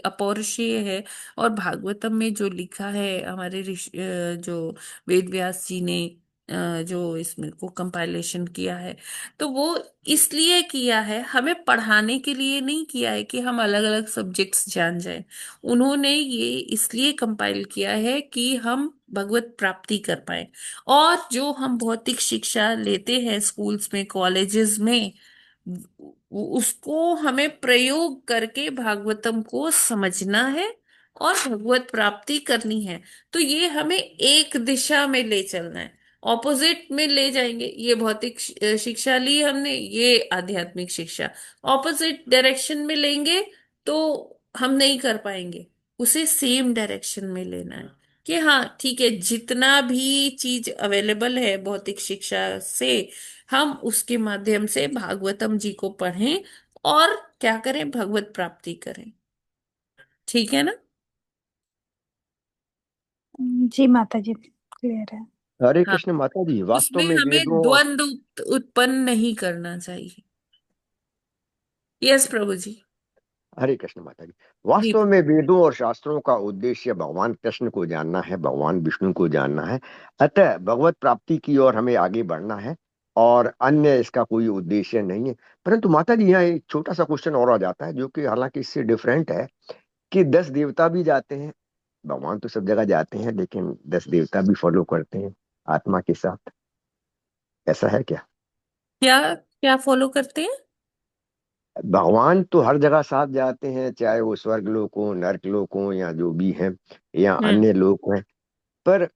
अपौरुषेय है, और भागवतम में जो लिखा है हमारे जो वेद व्यास जी ने जो इसमें को कंपाइलेशन किया है, तो वो इसलिए किया है, हमें पढ़ाने के लिए नहीं किया है कि हम अलग अलग सब्जेक्ट्स जान जाएं। उन्होंने ये इसलिए कंपाइल किया है कि हम भगवत प्राप्ति कर पाए। और जो हम भौतिक शिक्षा लेते हैं स्कूल्स में, कॉलेजेस में, उसको हमें प्रयोग करके भागवतम को समझना है और भगवत प्राप्ति करनी है। तो ये हमें एक दिशा में ले चलना है, ऑपोजिट में ले जाएंगे। ये भौतिक शिक्षा ली हमने, ये आध्यात्मिक शिक्षा, ऑपोजिट डायरेक्शन में लेंगे तो हम नहीं कर पाएंगे। उसे सेम डायरेक्शन में लेना है कि हाँ ठीक है, जितना भी चीज अवेलेबल है भौतिक शिक्षा से, हम उसके माध्यम से भागवतम जी को पढ़ें और क्या करें, भगवत प्राप्ति करें। ठीक है ना? जी माता जी, क्लियर है। हरे हाँ, कृष्ण माता जी। वास्तव उसमें में हमें वेदों और द्वंद्व उत्पन्न नहीं करना चाहिए। यस प्रभु जी। हरे कृष्ण माता जी। जी वास्तव में वेदों और शास्त्रों का उद्देश्य भगवान कृष्ण को जानना है, भगवान विष्णु को जानना है। अतः भगवत प्राप्ति की ओर हमें आगे बढ़ना है, और अन्य इसका कोई उद्देश्य नहीं है। परंतु माता जी, यहाँ एक छोटा सा क्वेश्चन और आ जाता है, जो कि हालांकि इससे डिफरेंट है, कि 10 देवता भी जाते हैं। भगवान तो सब जगह जाते हैं, लेकिन 10 देवता भी फॉलो करते हैं आत्मा के साथ। ऐसा है क्या? क्या क्या फॉलो करते हैं? भगवान तो हर जगह साथ जाते हैं, चाहे वो स्वर्ग लोक हो, नरक लोक हो, या जो भी है, या हम्म। अन्य लोक हैं। पर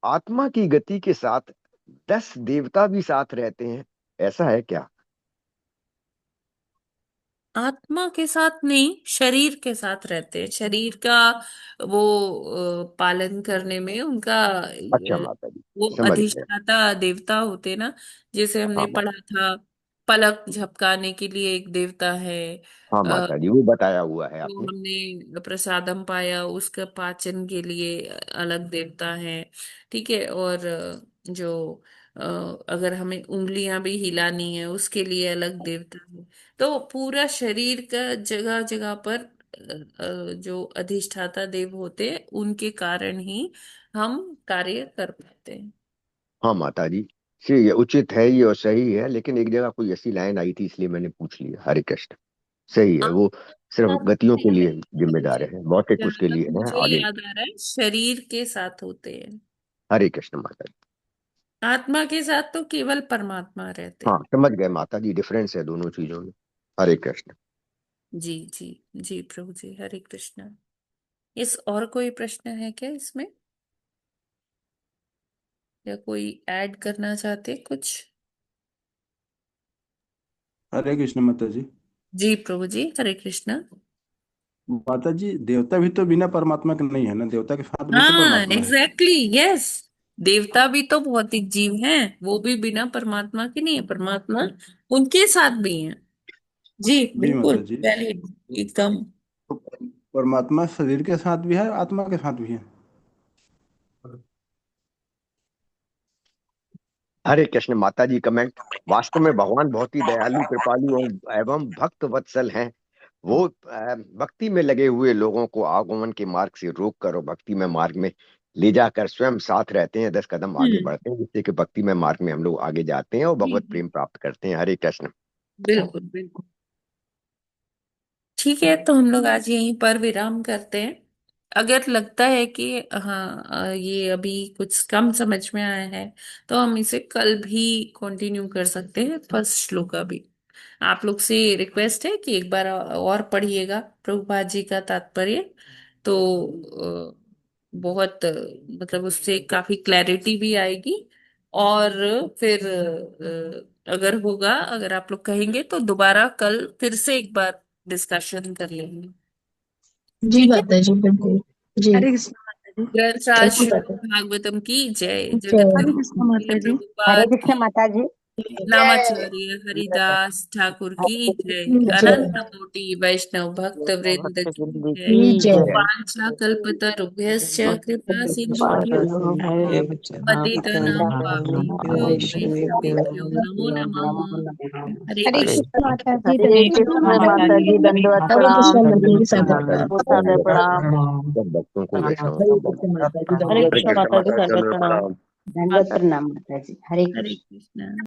आत्मा की गति के साथ 10 देवता भी साथ रहते हैं। ऐसा है क्या? आत्मा के साथ नहीं, शरीर के साथ रहते हैं। शरीर का वो पालन करने में उनका अच्छा माता जी, वो समझ गए। अधिष्ठाता देवता होते ना, जैसे हमने हाँ पढ़ा था, पलक झपकाने के लिए एक देवता है। हाँ आ, माता जी, वो बताया हुआ है जो आपने। हमने प्रसादम पाया उसका पाचन के लिए अलग देवता है। ठीक है, और जो अ, अगर हमें उंगलियां भी हिलानी है उसके लिए अलग देवता है। तो पूरा शरीर का जगह जगह पर जो अधिष्ठाता देव होते हैं उनके कारण ही हम कार्य कर पाते हैं। हाँ माता जी, ये उचित है, ये और सही है। लेकिन एक जगह कोई ऐसी लाइन आई थी, इसलिए मैंने पूछ लिया। हरे कृष्ण। सही है हाँ, वो। सिर्फ तब गतियों के लिए मुझे जिम्मेदार है, भौतिक उसके जहाँ लिए तक है। मुझे आगे याद आ रहा है शरीर के साथ होते हैं, हरे कृष्ण माता जी। आत्मा के साथ तो केवल परमात्मा रहते हाँ हैं। समझ गए माता जी, डिफरेंस है दोनों चीजों में। हरे कृष्ण। जी जी जी प्रभु जी, हरे कृष्णा। इस और कोई प्रश्न है क्या इसमें, या कोई ऐड करना चाहते कुछ? हरे कृष्ण माता जी। जी प्रभु जी, हरे कृष्णा। माता जी, देवता भी तो बिना परमात्मा के नहीं है ना, देवता के साथ भी तो हाँ परमात्मा है। Exactly, yes. देवता भी तो भौतिक जीव हैं, वो भी बिना परमात्मा के नहीं है, परमात्मा उनके साथ भी है। जी जी बिल्कुल माता जी। वैलिड, एकदम। तो परमात्मा शरीर के साथ भी है, आत्मा के साथ भी है। हरे कृष्ण माता जी। कमेंट। वास्तव में भगवान बहुत ही दयालु, कृपालु एवं भक्त वत्सल हैं। वो भक्ति में लगे हुए लोगों को आगमन के मार्ग से रोक कर और भक्ति में मार्ग में ले जाकर स्वयं साथ रहते हैं, 10 कदम आगे बढ़ते हैं, जिससे कि भक्ति में मार्ग में हम लोग आगे जाते हैं और भगवत प्रेम प्राप्त करते हैं। हरे कृष्ण। बिल्कुल बिल्कुल। ठीक है, तो हम लोग आज यहीं पर विराम करते हैं। अगर लगता है कि हाँ ये अभी कुछ कम समझ में आया है, तो हम इसे कल भी कंटिन्यू कर सकते हैं, फर्स्ट श्लोक अभी। आप लोग से रिक्वेस्ट है कि एक बार और पढ़िएगा प्रभुपाद जी का तात्पर्य, तो बहुत मतलब उससे काफी क्लैरिटी भी आएगी। और फिर अगर होगा, अगर आप लोग कहेंगे तो दोबारा कल फिर से एक बार डिस्कशन कर लेंगे। जी ठीक है। माता जी, बिल्कुल। जी। हरे कृष्ण माता जी। ग्रंथराज जी श्रीमद् माता भागवतम की जय। जय। जगत हरे गुरु कृष्ण माता श्रील जी। हरे प्रभुपाद कृष्ण की, माता जी। नामाचार्य हरिदास ठाकुर की जय। जय। अनंत कोटि वैष्णव भक्त वृंद की जय। की जय। वाञ्छा कल्पतरुभ्यश्च कृपा सिन्धुभ्यो पतितानां पावनेभ्यो वैष्णवेभ्यो नमो नमः। हरे हरे कृष्ण। कृष्ण माता जी, हरे दंडवत कृष्ण प्रणाम। माता जी, दंडवत हरे प्रणाम। कृष्ण माता जी, कृष्ण सादर माता जी। प्रणाम। सादर प्रणाम। सब भक्तों को वैष्णव हरे का कृष्ण माता जी, हरे हरे कृष्ण दंडवत कृष्ण माता जी, माता जी, दंडवत चलो प्रणाम। प्रणाम। दंडवत प्रणाम माता जी, हरे हरे कृष्ण। कृष्ण।